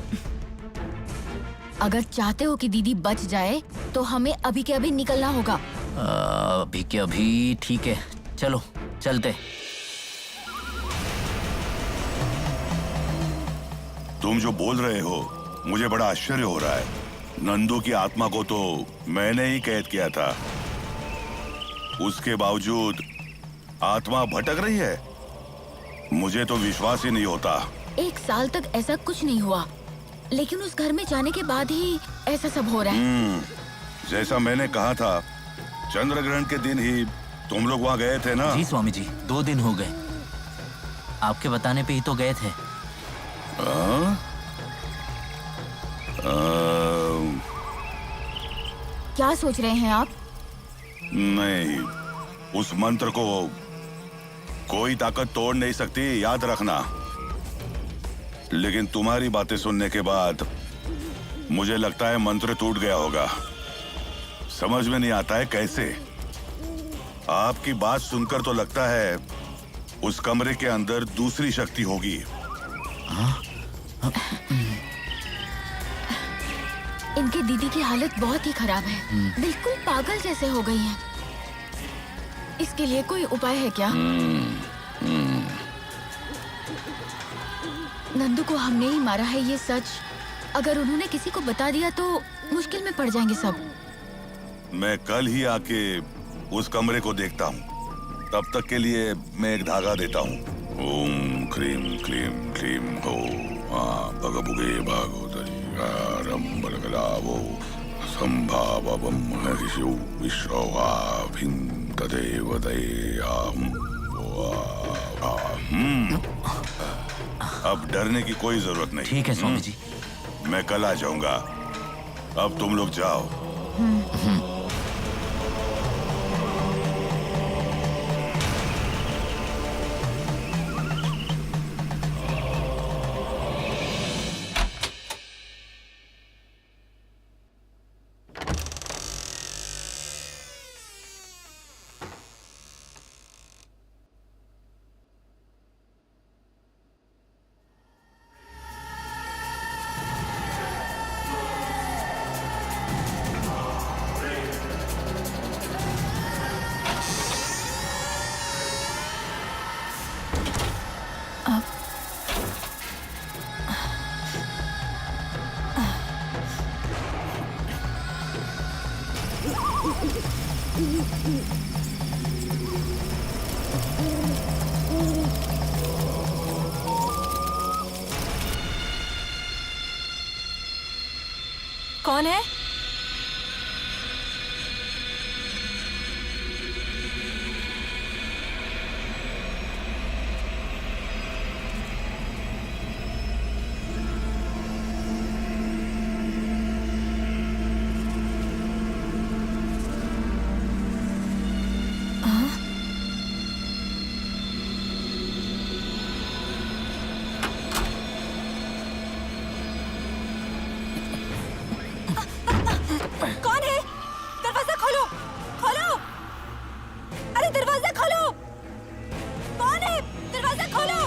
अगर चाहते हो कि दीदी बच जाए तो हमें अभी के अभी निकलना होगा। अभी के अभी ठीक है, चलो चलते। तुम जो बोल रहे हो मुझे बड़ा आश्चर्य हो रहा है। नंदू की आत्मा को तो मैंने ही कैद किया था। उसके बावजूद आत्मा भटक रही है। मुझे तो विश्वास ही नहीं होता। 1 साल तक ऐसा कुछ नहीं हुआ, लेकिन उस घर में जाने के बाद ही ऐसा सब हो रहा है। जैसा मैंने कहा था, चंद्र ग्रहण के दिन ही तुम लोग वहाँ गए थे ना? जी स्वामी जी, 2 दिन हो गए। आपके बताने पे ही तो गए थे। क्या सोच रहे हैं आप? नहीं, उस मंत्र को कोई ताकत तोड़ नहीं सकती, याद रखना। लेकिन तुम्हारी बातें सुनने के बाद मुझे लगता है मंत्र टूट गया होगा। समझ में नहीं आता है कैसे। आपकी बात सुनकर तो लगता है उस कमरे के अंदर दूसरी शक्ति होगी। इनके दीदी की हालत बहुत ही खराब है, बिल्कुल पागल जैसे हो गई हैं। इसके लिए कोई उपाय है क्या? नंदू को हमने ही मारा है, ये सच। अगर उन्होंने किसी को बता दिया तो मुश्किल में पड़ जाएंगे सब। मैं कल ही आके उस कमरे को देखता हूँ। तब तक के लिए मैं एक धागा देता हूँ। ओम क्रीम क्लीम क्लीम हो भगभुगे भागोदरी रंबरगलावो संभावम हरिषु विश्ववाभिं तदेव दयाम। अब डरने की कोई जरूरत नहीं। ठीक है स्वामी जी। मैं कल आ जाऊंगा। अब तुम लोग जाओ। कौन है? कौन है? दरवाजा खोलो, खोलो! अरे दरवाजा खोलो! कौन है? दरवाजा खोलो!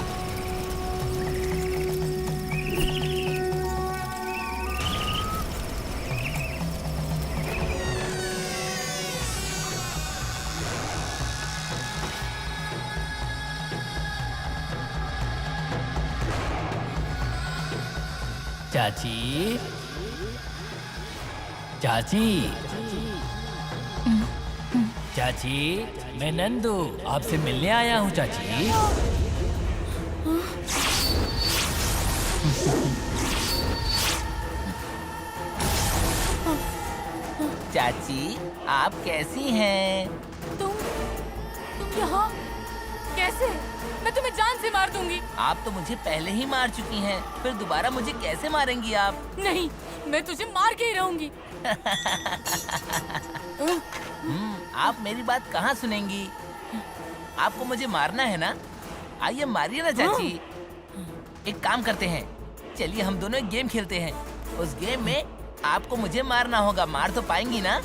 चाची, चाची, चाची, मैं नंदू आपसे मिलने आया हूँ चाची। चाची, आप कैसी हैं? तुम यहाँ कैसे? मैं तुम्हें जान से मार दूंगी। आप तो मुझे पहले ही मार चुकी हैं, फिर दोबारा मुझे कैसे मारेंगी आप? नहीं, मैं तुझे मार के ही रहूंगी। आप मेरी बात कहाँ सुनेंगी? आपको मुझे मारना है ना? आइए मारिए ना चाची। एक काम करते हैं, चलिए हम दोनों एक गेम खेलते हैं। उस गेम में आपको मुझे मारना होगा। मार तो पाएंगी ना?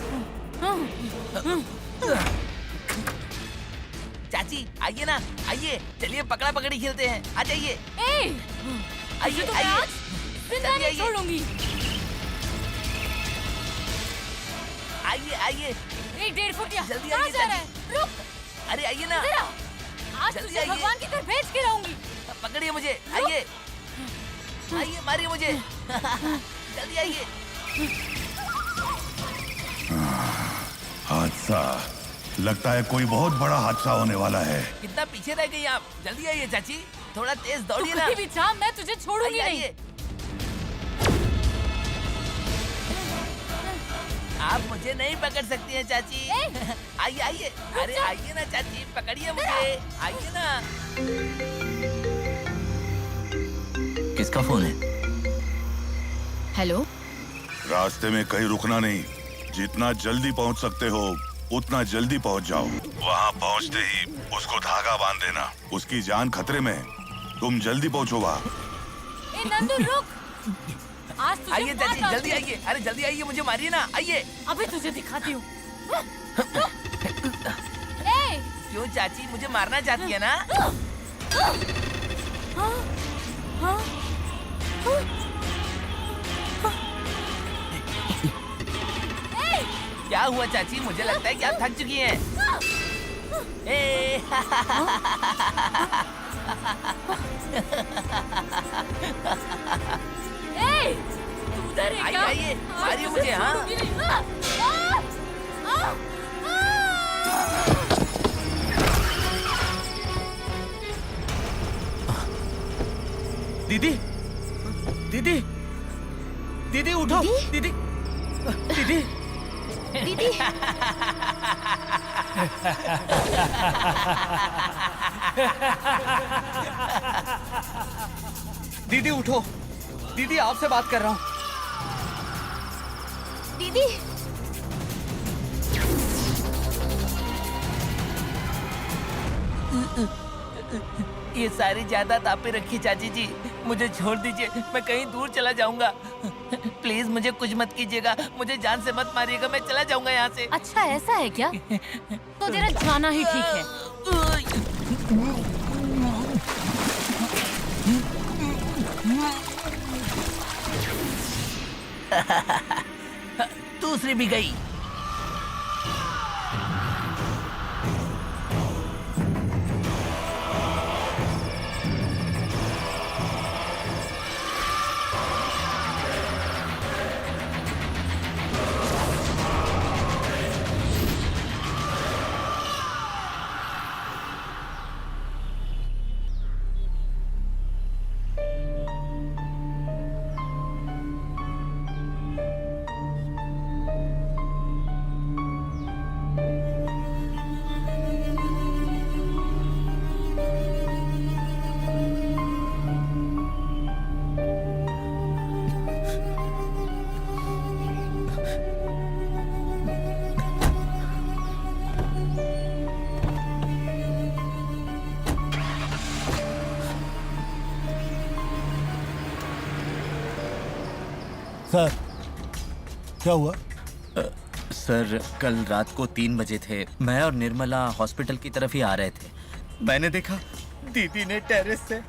चाची आइए ना, आइए, चलिए पकड़ा पकड़ी खेलते हैं। आ जाइए। आइए आइए, जिंदा नहीं छोड़ूंगी। आइए आइए। 1.5 फुट या जल्दी कहाँ आइए जा रहा है? रुक! अरे आइए ना। आज जल्दी तुझे आइए। भगवान की तरफ भेज के रहूंगी। पकड़िए मुझे। आइए आइए, मारिए मुझे। जल्दी आइए। हादसा, लगता है कोई बहुत बड़ा हादसा होने वाला है। कितना पीछे रह गई आप, जल्दी आइए चाची, थोड़ा तेज दौड़िए ना। कहीं भी जा, मैं तुझे छोड़ूंगी नहीं। आइए। आप मुझे नहीं पकड़ सकती हैं चाची। आइए आइए, अरे आइए ना चाची, पकड़िए मुझे, आइए ना। किसका फोन है? हेलो। रास्ते में कहीं रुकना नहीं, जितना जल्दी पहुंच सकते हो उतना जल्दी पहुंच जाओ। वहां पहुंचते ही उसको धागा बांध देना, उसकी जान खतरे में है। तुम जल्दी पहुंचो वहां। ए नंदू रुक, आज तुझे आइए चाची, जल्दी आइए, अरे जल्दी आइए, मुझे मारिए ना, आइए। अभी तुझे दिखाती हूँ। क्यों चाची, मुझे मारना चाहती है ना? क्या हुआ चाची, मुझे लगता है कि आप थक चुकी हैं। तू उधर है क्या? आइए, मारिए मुझे, हाँ। दीदी, दीदी, दीदी उठो, दीदी, दीदी, दीदी। दीदी उठो, दीदी आपसे बात कर रहा हूँ। दीदी। ये सारी जायदाद आप पे रखी चाची जी, मुझे छोड़ दीजिए, मैं कहीं दूर चला जाऊंगा। प्लीज मुझे कुछ मत कीजिएगा, मुझे जान से मत मारिएगा, मैं चला जाऊंगा यहाँ से। अच्छा ऐसा है क्या? तो तेरा जाना ही ठीक है। दूसरी भी गई। सर, क्या हुआ? सर, कल रात को 3 बजे थे, मैं और निर्मला हॉस्पिटल की तरफ ही आ रहे थे। मैंने देखा दीदी ने टेरेस से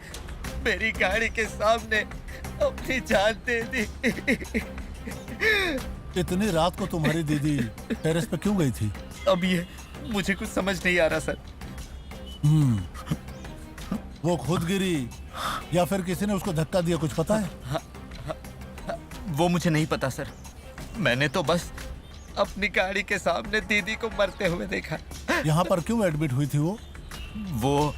मेरी गाड़ी के सामने अपनी जान दे दी। इतनी रात को तुम्हारी दीदी टेरेस पे क्यों गई थी? अब ये मुझे कुछ समझ नहीं आ रहा सर। वो खुद गिरी या फिर किसी ने उसको धक्का दिया, कुछ पता है? वो मुझे नहीं पता सर, मैंने तो बस अपनी गाड़ी के सामने दीदी को मरते हुए देखा। यहाँ पर क्यों एडमिट हुई थी वो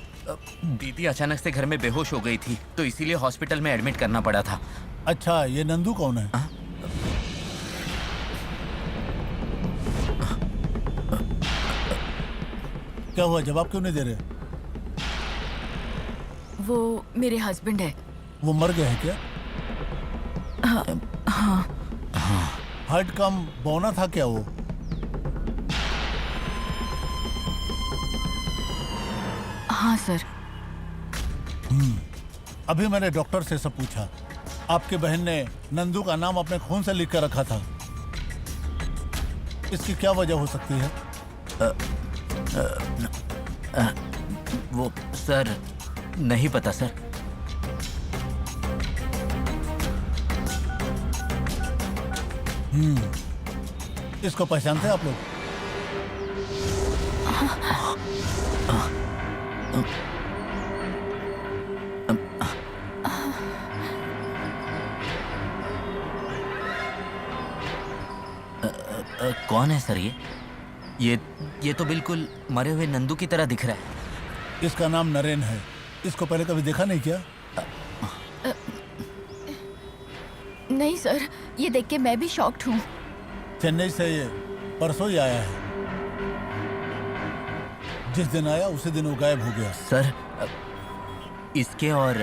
दीदी अचानक से घर में बेहोश हो गई थी, तो इसीलिए हॉस्पिटल में एडमिट करना पड़ा था। अच्छा, ये नंदू कौन है? क्या हुआ, जवाब क्यों नहीं दे रहे? वो मेरे हस्बैंड है। वो मर गए हैं क्या? हाँ। हार्ट कम बौना था क्या वो? हाँ सर। अभी मैंने डॉक्टर से सब पूछा, आपकी बहन ने नंदू का नाम अपने खून से लिख कर रखा था। इसकी क्या वजह हो सकती है? वो सर, नहीं पता सर। इसको पहचानते हैं आप लोग? कौन है सर ये? ये तो बिल्कुल मरे हुए नंदू की तरह दिख रहा है। इसका नाम नरेन है। इसको पहले कभी देखा नहीं क्या? नहीं सर, ये देख के मैं भी शॉक्ड हूँ। चेन्नई से ये परसों ही आया है। जिस दिन आया उसी दिन वो गायब हो गया। सर, इसके और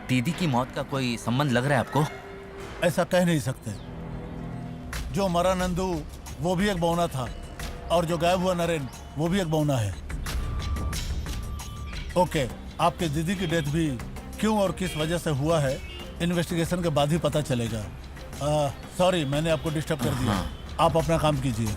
दीदी की मौत का कोई संबंध लग रहा है आपको? ऐसा कह नहीं सकते। जो मरा नंदू वो भी एक बौना था और जो गायब हुआ नरेन वो भी एक बौना है। ओके, आपके दीदी की डेथ भी क्यों और किस वजह से हुआ है इन्वेस्टिगेशन के बाद ही पता चलेगा। सॉरी, मैंने आपको डिस्टर्ब कर दिया। आप अपना काम कीजिए।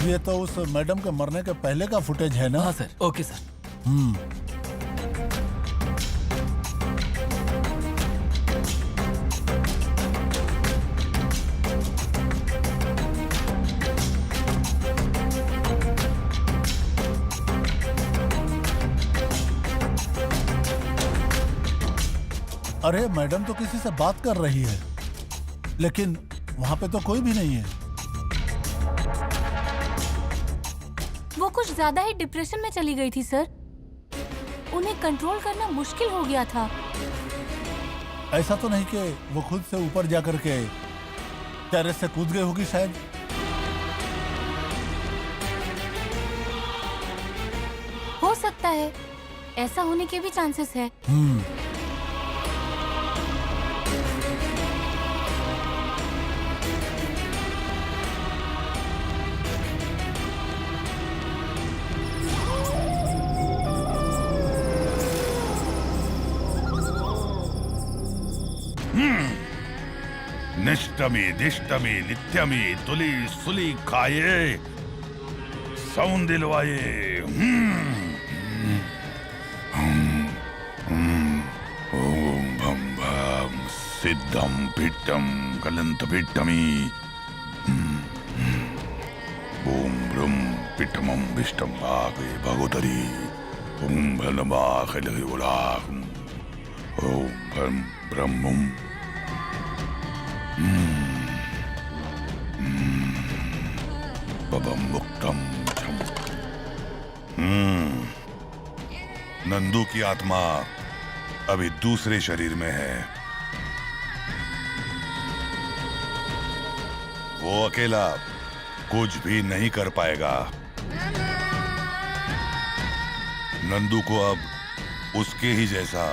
ये तो उस मैडम के मरने के पहले का फुटेज है ना? हाँ सर। Okay sir. अरे मैडम तो किसी से बात कर रही है, लेकिन वहां पे तो कोई भी नहीं है। वो कुछ ज्यादा ही डिप्रेशन में चली गई थी सर। उन्हें कंट्रोल करना मुश्किल हो गया था। ऐसा तो नहीं कि वो खुद से ऊपर जाकर के टेरेस से कूद गई होगी शायद। हो सकता है, ऐसा होने के भी चांसेस है। निष्टमी दिष्टमी नित्यमी तुली सुली खाये सौन दिलवाये। ओम भम भम सिद्धम पिट्टम कलंत पिट्टमी। ओम ब्रह्म पिट्टमं विष्टम भागे भगोदरी। ओम भलमा खिलहि उलाहम। ओम भम ब्रह्मम। बबम मुक्तम छम। नंदू की आत्मा अभी दूसरे शरीर में है। वो अकेला कुछ भी नहीं कर पाएगा। नंदू को अब उसके ही जैसा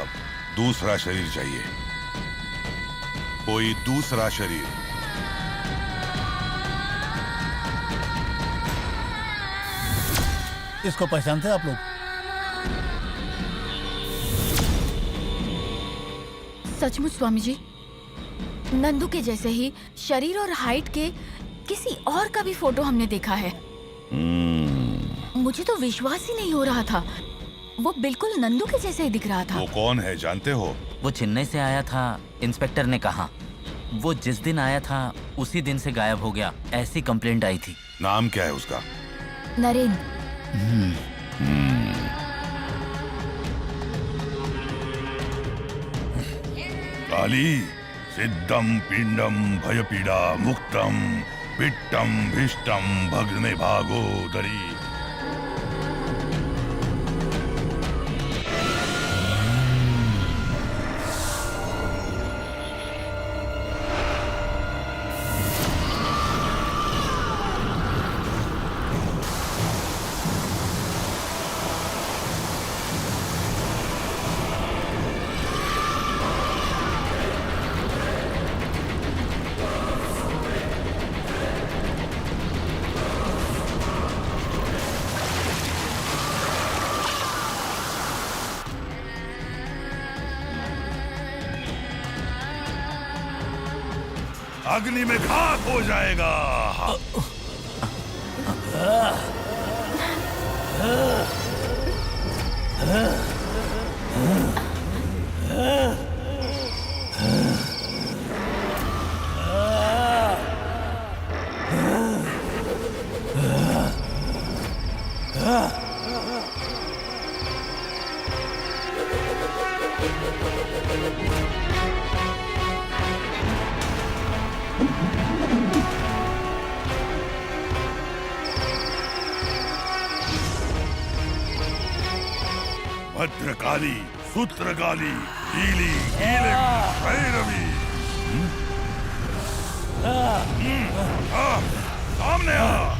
दूसरा शरीर चाहिए, कोई दूसरा शरीर। इसको पहचानते हैं आप लोग? सचमुच स्वामी जी, नंदू के जैसे ही शरीर और हाइट के किसी और का भी फोटो हमने देखा है। मुझे तो विश्वास ही नहीं हो रहा था। वो बिल्कुल नंदू के जैसे ही दिख रहा था। वो कौन है जानते हो? वो चेन्नई से आया था, इंस्पेक्टर ने कहा। वो जिस दिन आया था उसी दिन से गायब हो गया, ऐसी कंप्लेंट आई थी। नाम क्या है उसका? नरेन। काली सिद्धम पिंडम भयपीड़ा मुक्तम पिट्टम भिष्टम भग्ने भागो दरी। अग्नि में खाक हो जाएगा। भद्रकाली सूत्रकाली गीली गीले भैरवी। सामने आ।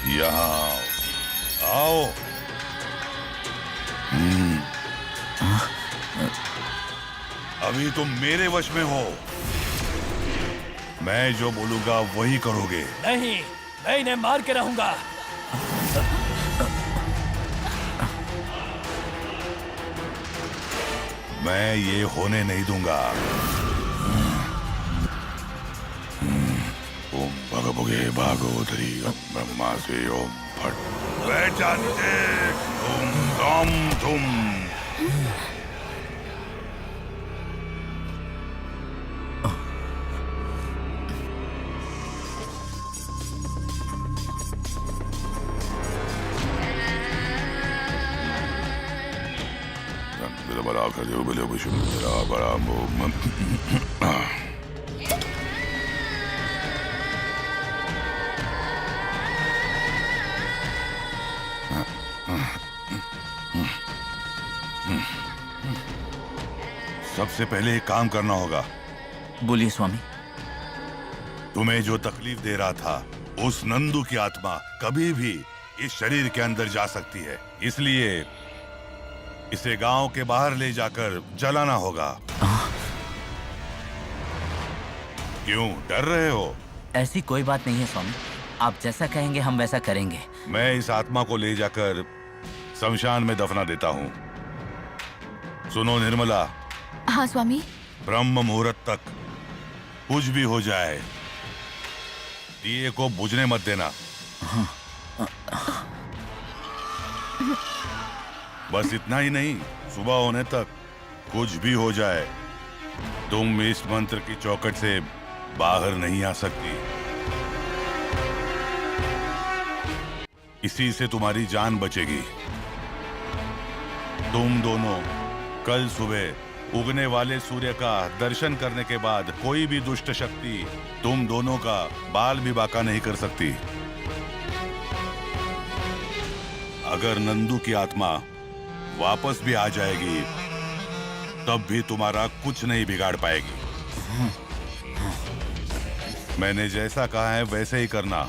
यहाँ आओ। अभी तुम मेरे वश में हो। मैं जो बोलूंगा वही करोगे। नहीं, मैं इन्हें मार के रहूंगा। मैं ये होने नहीं दूंगा। ओम भगभुगे भागवतरी ओम ब्रह्मा से ओम फट बैठ जा नीचे। ओम दम तुम। बड़ा कर दो बड़े बुश बड़ा बड़ा सबसे पहले एक काम करना होगा। बोलिए स्वामी। तुम्हें जो तकलीफ दे रहा था उस नंदू की आत्मा कभी भी इस शरीर के अंदर जा सकती है, इसलिए इसे गांव के बाहर ले जाकर जलाना होगा। क्यों डर रहे हो? ऐसी कोई बात नहीं है स्वामी, आप जैसा कहेंगे हम वैसा करेंगे। मैं इस आत्मा को ले जाकर शमशान में दफना देता हूँ। सुनो निर्मला। हाँ स्वामी। ब्रह्म मुहूर्त तक कुछ भी हो जाए दिए को बुझने मत देना। बस इतना ही नहीं, सुबह होने तक कुछ भी हो जाए तुम इस मंत्र की चौखट से बाहर नहीं आ सकती। इसी से तुम्हारी जान बचेगी। तुम दोनों कल सुबह उगने वाले सूर्य का दर्शन करने के बाद कोई भी दुष्ट शक्ति तुम दोनों का बाल भी बाका नहीं कर सकती। अगर नंदू की आत्मा वापस भी आ जाएगी तब भी तुम्हारा कुछ नहीं बिगाड़ पाएगी। मैंने जैसा कहा है वैसे ही करना,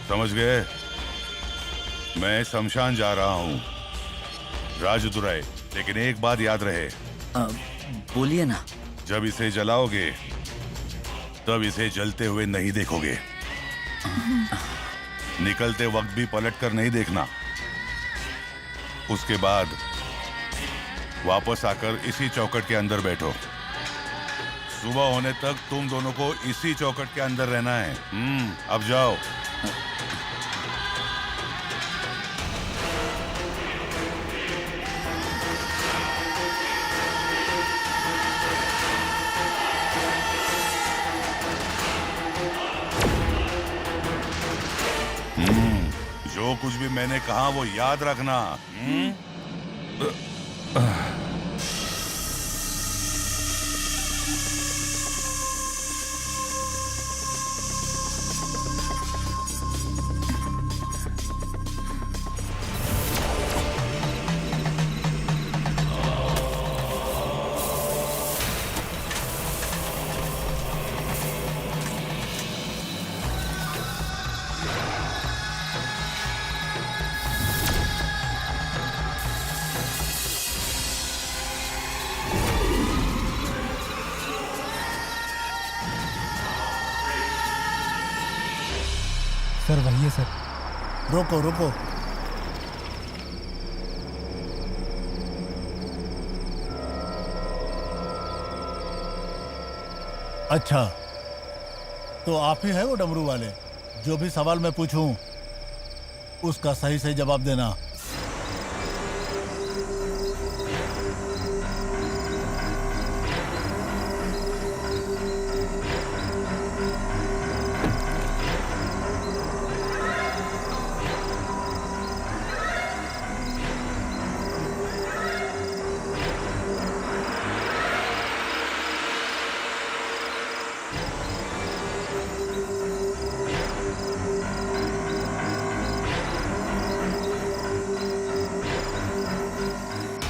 समझ गए? मैं शमशान जा रहा हूँ राजदुराई, लेकिन एक बात याद रहे। बोलिए ना। जब इसे जलाओगे तब इसे जलते हुए नहीं देखोगे। निकलते वक्त भी पलट कर नहीं देखना। उसके बाद वापस आकर इसी चौखट के अंदर बैठो। सुबह होने तक तुम दोनों को इसी चौखट के अंदर रहना है। अब जाओ। जो कुछ भी मैंने कहा वो याद रखना। सर वही है सर। रोको रोको। अच्छा, तो आप ही है वो डमरू वाले? जो भी सवाल मैं पूछूं उसका सही सही जवाब देना।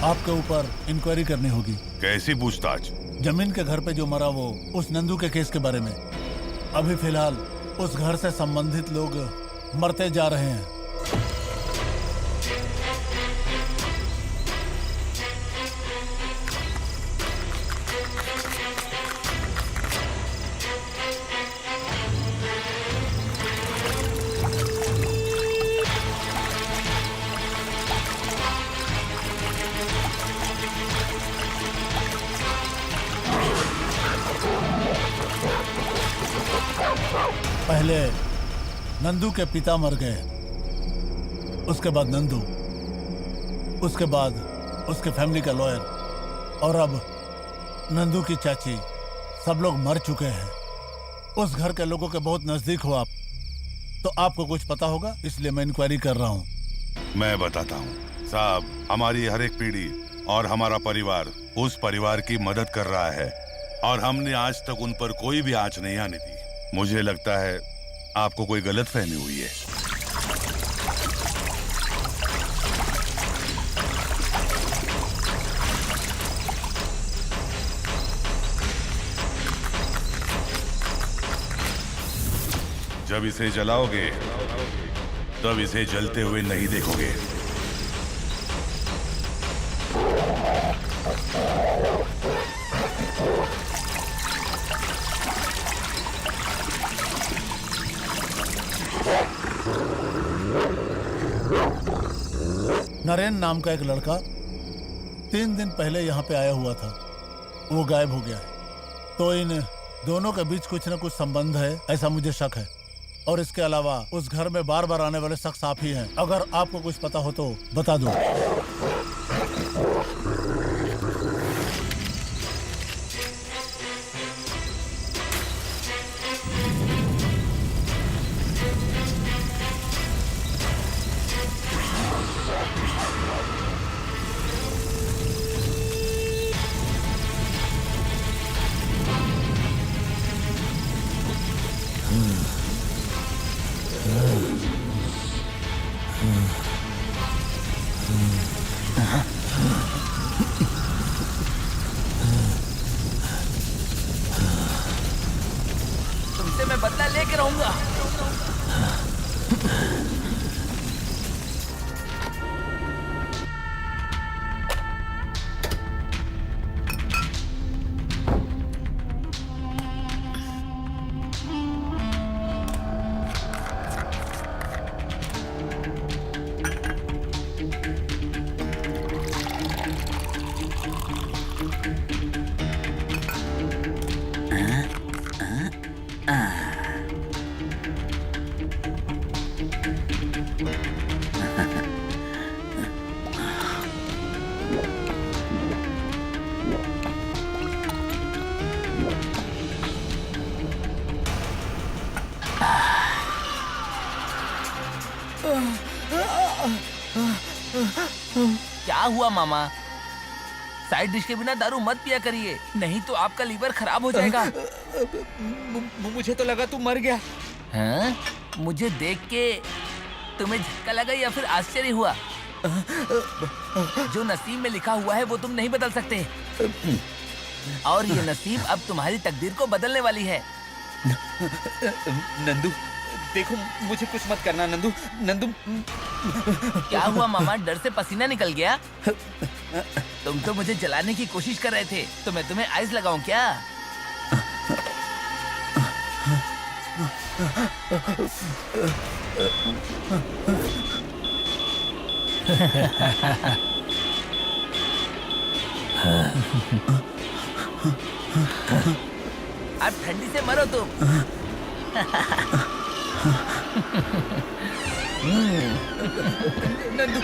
आपके ऊपर इंक्वायरी करनी होगी। कैसी पूछताछ? जमीन के घर पे जो मरा वो उस नंदू के केस के बारे में। अभी फिलहाल उस घर से संबंधित लोग मरते जा रहे हैं। पहले नंदू के पिता मर गए, उसके बाद नंदू, उसके बाद उसके फैमिली का लॉयर, और अब नंदू की चाची। सब लोग मर चुके हैं। उस घर के लोगों के बहुत नजदीक हो आप, तो आपको कुछ पता होगा, इसलिए मैं इंक्वायरी कर रहा हूँ। मैं बताता हूँ साहब, हमारी हर एक पीढ़ी और हमारा परिवार उस परिवार की मदद कर रहा है, और हमने आज तक उन पर कोई भी आंच नहीं आने दी। मुझे लगता है आपको कोई गलतफहमी हुई है। जब इसे जलाओगे तब इसे जलते हुए नहीं देखोगे। नरेन नाम का एक लड़का 3 दिन पहले यहाँ पे आया हुआ था, वो गायब हो गया है। तो इन दोनों के बीच कुछ न कुछ संबंध है, ऐसा मुझे शक है। और इसके अलावा उस घर में बार बार आने वाले शख्स आप ही हैं। अगर आपको कुछ पता हो तो बता दो। से मैं बदला लेके रहूंगा। क्या हुआ मामा? साइड डिश के बिना दारू मत पिया करिए, नहीं तो आपका लीवर खराब हो जाएगा। मुझे तो लगा तू मर गया। हाँ? मुझे देख के तुम्हें झटका लगा या फिर आश्चर्य हुआ? जो नसीब में लिखा हुआ है वो तुम नहीं बदल सकते, और ये नसीब अब तुम्हारी तकदीर को बदलने वाली है। नंदू देखो, मुझे कुछ मत करना नंदू। नंदू क्या हुआ मामा, डर से पसीना निकल गया? तुम तो मुझे जलाने की कोशिश कर रहे थे, तो मैं तुम्हें आइस लगाऊं क्या? अब ठंडी से मरो तुम। नंदू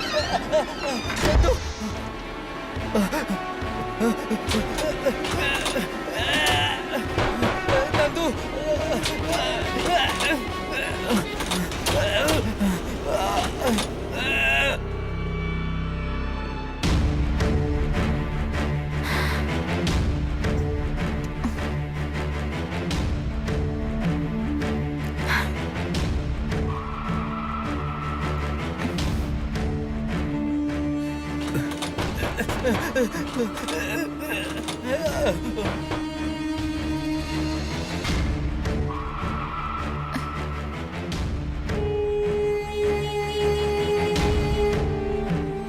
नंदू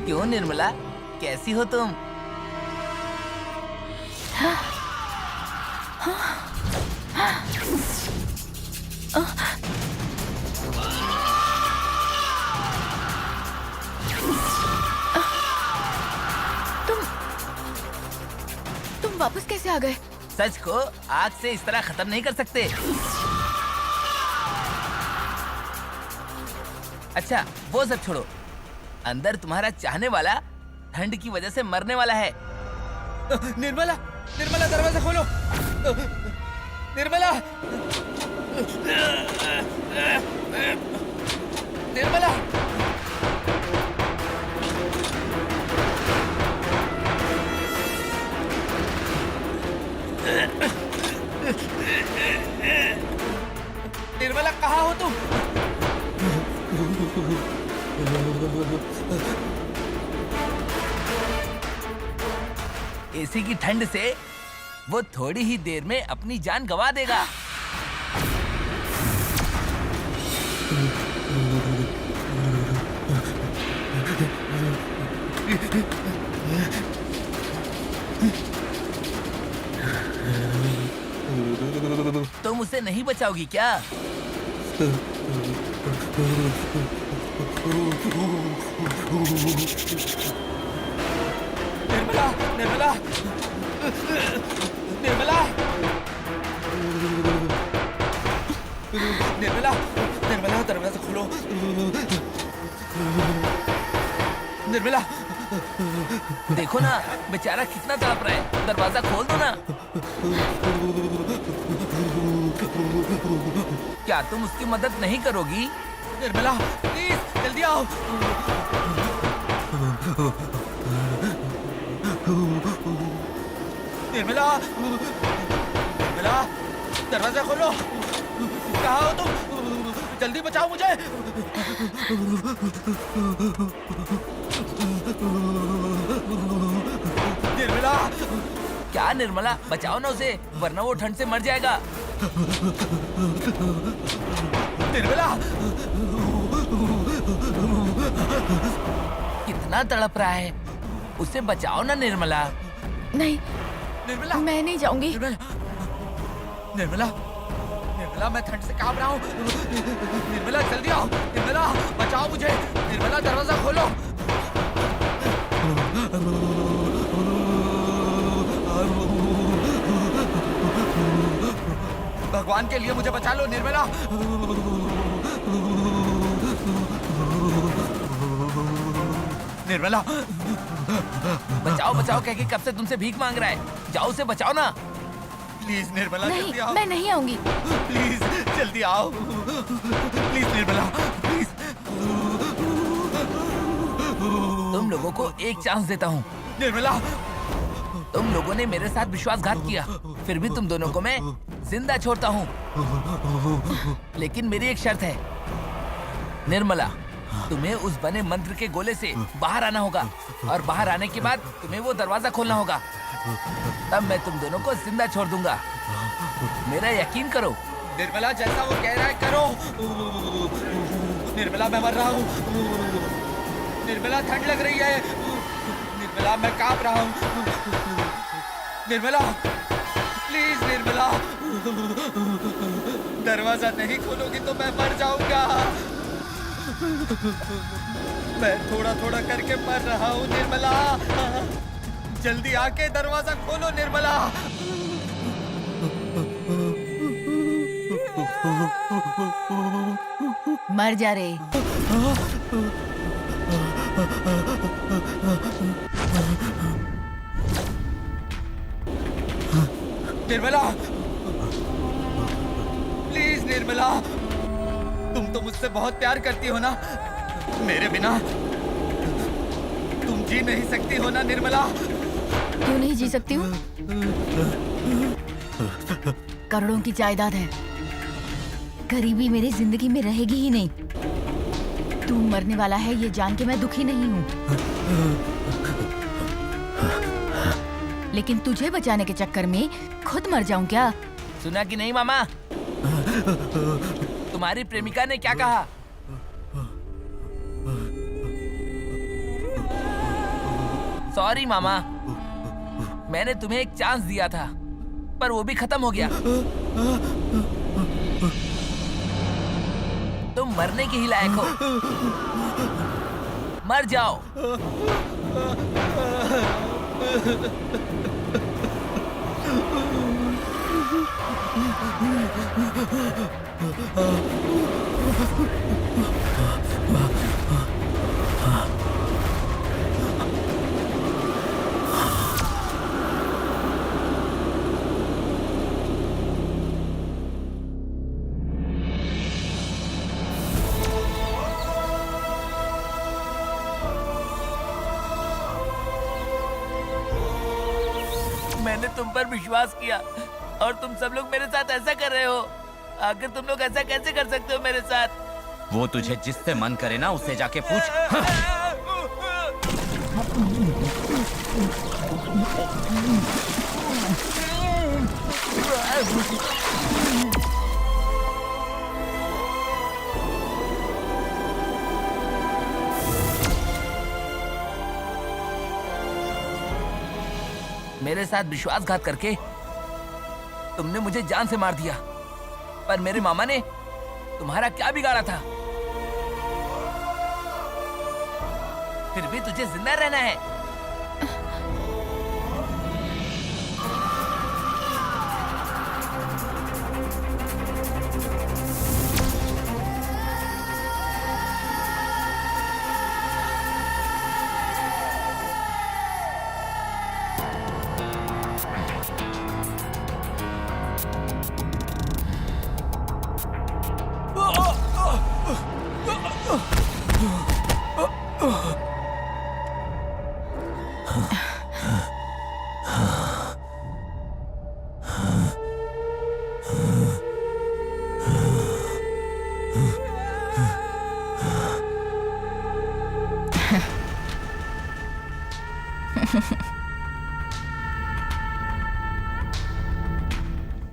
क्यों निर्मला, कैसी हो तुम? तुम वापस कैसे आ गए? सच को आग से इस तरह खत्म नहीं कर सकते। अच्छा वो सब छोड़ो, अंदर तुम्हारा चाहने वाला ठंड की वजह से मरने वाला है। निर्मला, निर्मला दरवाजा खोलो। निर्मला, निर्मला, निर्मला कहाँ हो तुम? एसी की ठंड से वो थोड़ी ही देर में अपनी जान गंवा देगा। तुम उसे नहीं बचाओगी क्या? निर्मला, निर्मला, निर्मला, निर्मला, निर्मला दरवाजा खोलो। निर्मला, देखो ना बेचारा कितना तड़प रहा है, दरवाजा खोल दो ना। क्या तुम उसकी मदद नहीं करोगी? निर्मला प्लीज जल्दी आओ। निर्मला, निर्मला दरवाजा खोलो। कहाँ हो तुम? जल्दी बचाओ मुझे। निर्मला, क्या निर्मला, बचाओ ना उसे, वरना वो ठंड से मर जाएगा। निर्मला कितना तड़प रहा है, उसे बचाओ ना निर्मला। नहीं निर्मला मैं नहीं जाऊंगी। निर्मला निर्मला मैं ठंड से कांप रहा हूँ। निर्मला जल्दी आओ, निर्मला बचाओ मुझे। निर्मला दरवाजा खोलो। भगवान के लिए मुझे बचा लो निर्मला। निर्मला बचाओ बचाओ कह के कब से तुमसे भीख मांग रहा है, जाओ उसे बचाओ ना प्लीज। निर्मला नहीं, जल्दी आओ। मैं नहीं आऊंगी। प्लीज जल्दी आओ प्लीज निर्मला प्लीज। तुम लोगों को एक चांस देता हूँ। निर्मला तुम लोगों ने मेरे साथ विश्वासघात किया, फिर भी तुम दोनों को मैं जिंदा छोड़ता हूँ, लेकिन मेरी एक शर्त है। निर्मला तुम्हें उस बने मंत्र के गोले से बाहर आना होगा और बाहर आने के बाद तुम्हें वो दरवाजा खोलना होगा, तब मैं तुम दोनों को जिंदा छोड़ दूंगा। मेरा यकीन करो। निर्मला जैसा वो कह रहा है करो। निर्मला मैं मर रहा हूँ। निर्मला ठंड लग रही है। निर्मला मैं कांप रहा हूँ। निर्मला प्लीज निर्मला, दरवाजा नहीं खोलोगी तो मैं मर जाऊंगा। मैं थोड़ा थोड़ा करके मर रहा हूँ निर्मला, जल्दी आके दरवाजा खोलो निर्मला। मर जा रे। निर्मला प्लीज निर्मला, तुम तो मुझसे बहुत प्यार करती हो ना, मेरे बिना तुम जी नहीं सकती हो ना निर्मला। क्यों नहीं जी सकती हूँ? करोड़ों की जायदाद है, गरीबी मेरी जिंदगी में रहेगी ही नहीं। तू मरने वाला है ये जान के मैं दुखी नहीं हूँ, लेकिन तुझे बचाने के चक्कर में खुद मर जाऊं क्या? सुना कि नहीं मामा, तुम्हारी प्रेमिका ने क्या कहा? सॉरी मामा, मैंने तुम्हें एक चांस दिया था पर वो भी खत्म हो गया। तुम मरने के ही लायक हो, मर जाओ। मैंने तुम पर विश्वास किया और तुम सब लोग मेरे साथ ऐसा कर रहे हो। आखिर तुम लोग ऐसा कैसे कर सकते हो मेरे साथ? वो तुझे जिससे मन करे ना उससे जाके पूछ। मेरे साथ विश्वासघात करके तुमने मुझे जान से मार दिया, पर मेरे मामा ने तुम्हारा क्या बिगाड़ा था? फिर भी तुझे जिंदा रहना है।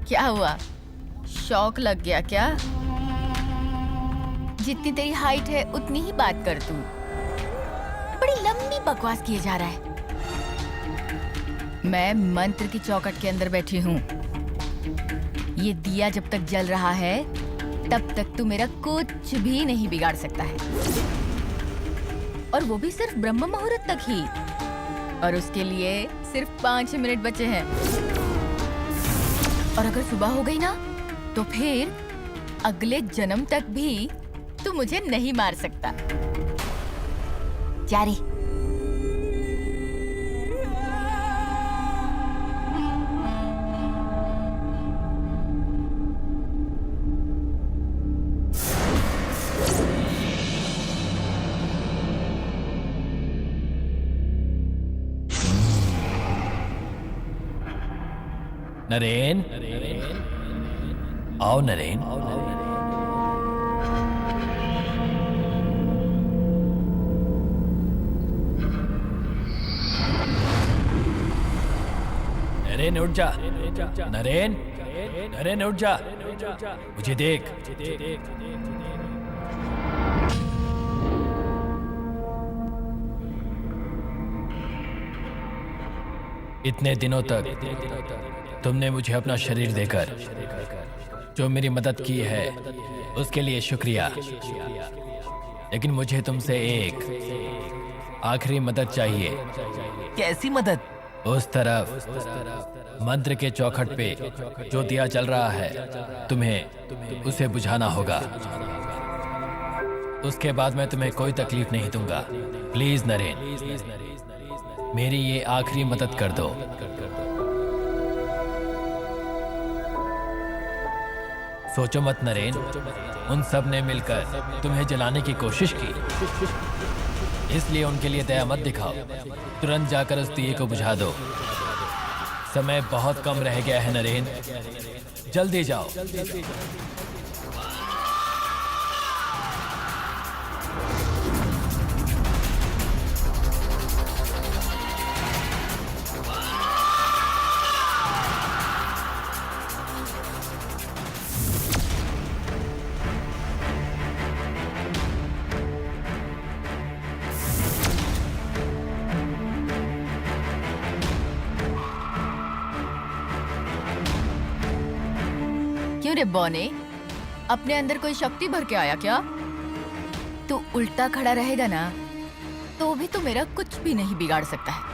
क्या हुआ? शौक लग गया क्या? जितनी तेरी हाइट है उतनी ही बात कर तू। बड़ी लंबी बकवास किए जा रहा है। मैं मंत्र की चौखट के अंदर बैठी हूँ। ये दिया जब तक जल रहा है तब तक तू मेरा कुछ भी नहीं बिगाड़ सकता है, और वो भी सिर्फ ब्रह्म मुहूर्त तक ही। और उसके लिए सिर्फ 5 मिनट बचे हैं। और अगर सुबह हो गई ना तो फिर अगले जन्म तक भी तू मुझे नहीं मार सकता। जारी। नरेन, आओ नरेन। नरेन उठ जा। नरेन, नरेन उठ जा। मुझे देख। इतने दिनों तक तुमने मुझे अपना शरीर देकर जो मेरी मदद की है उसके लिए शुक्रिया। लेकिन मुझे तुमसे एक आखिरी मदद चाहिए। कैसी मदद? उस तरफ मंत्र के चौखट पे जो दिया चल रहा है तुम्हें उसे बुझाना होगा। उसके बाद मैं तुम्हें कोई तकलीफ नहीं दूंगा। प्लीज नरेन, मेरी ये आखिरी मदद कर दो। सोचो मत नरेन, उन सब ने मिलकर तुम्हें जलाने की कोशिश की, इसलिए उनके लिए दया मत दिखाओ। तुरंत जाकर उस दिए को बुझा दो। समय बहुत कम रह गया है नरेन, जल्दी जाओ। क्यों रे बौने, अपने अंदर कोई शक्ति भर के आया क्या? तू उल्टा खड़ा रहेगा ना तो भी तू मेरा कुछ भी नहीं बिगाड़ सकता है।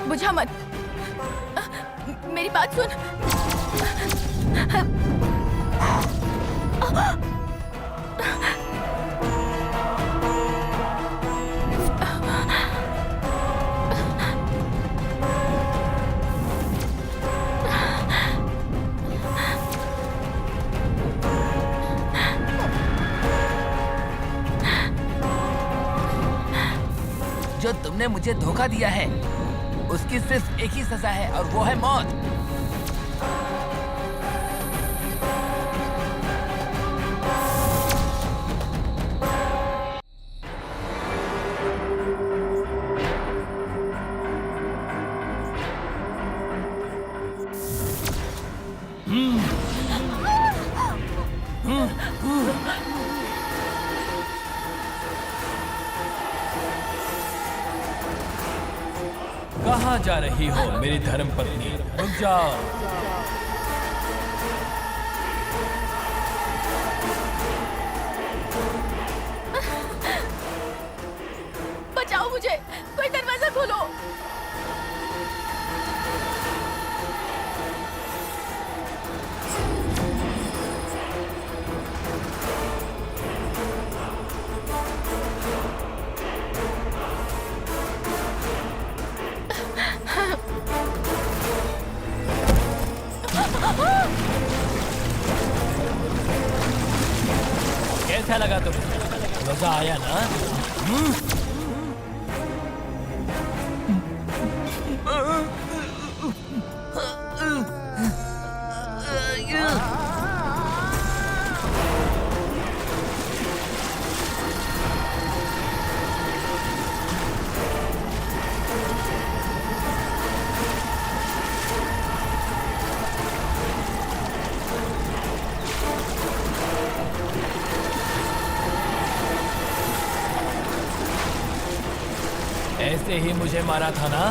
बुझा मत, मेरी बात सुन। जो तुमने मुझे धोखा दिया है उसकी सिर्फ एक ही सजा है और वो है मौत। कहाँ जा रही हो मेरी धर्म पत्नी? रुक जाओ। बचाओ मुझे, कोई दरवाजा खोलो। मजा आया ना? ऐसे ही मुझे मारा था ना?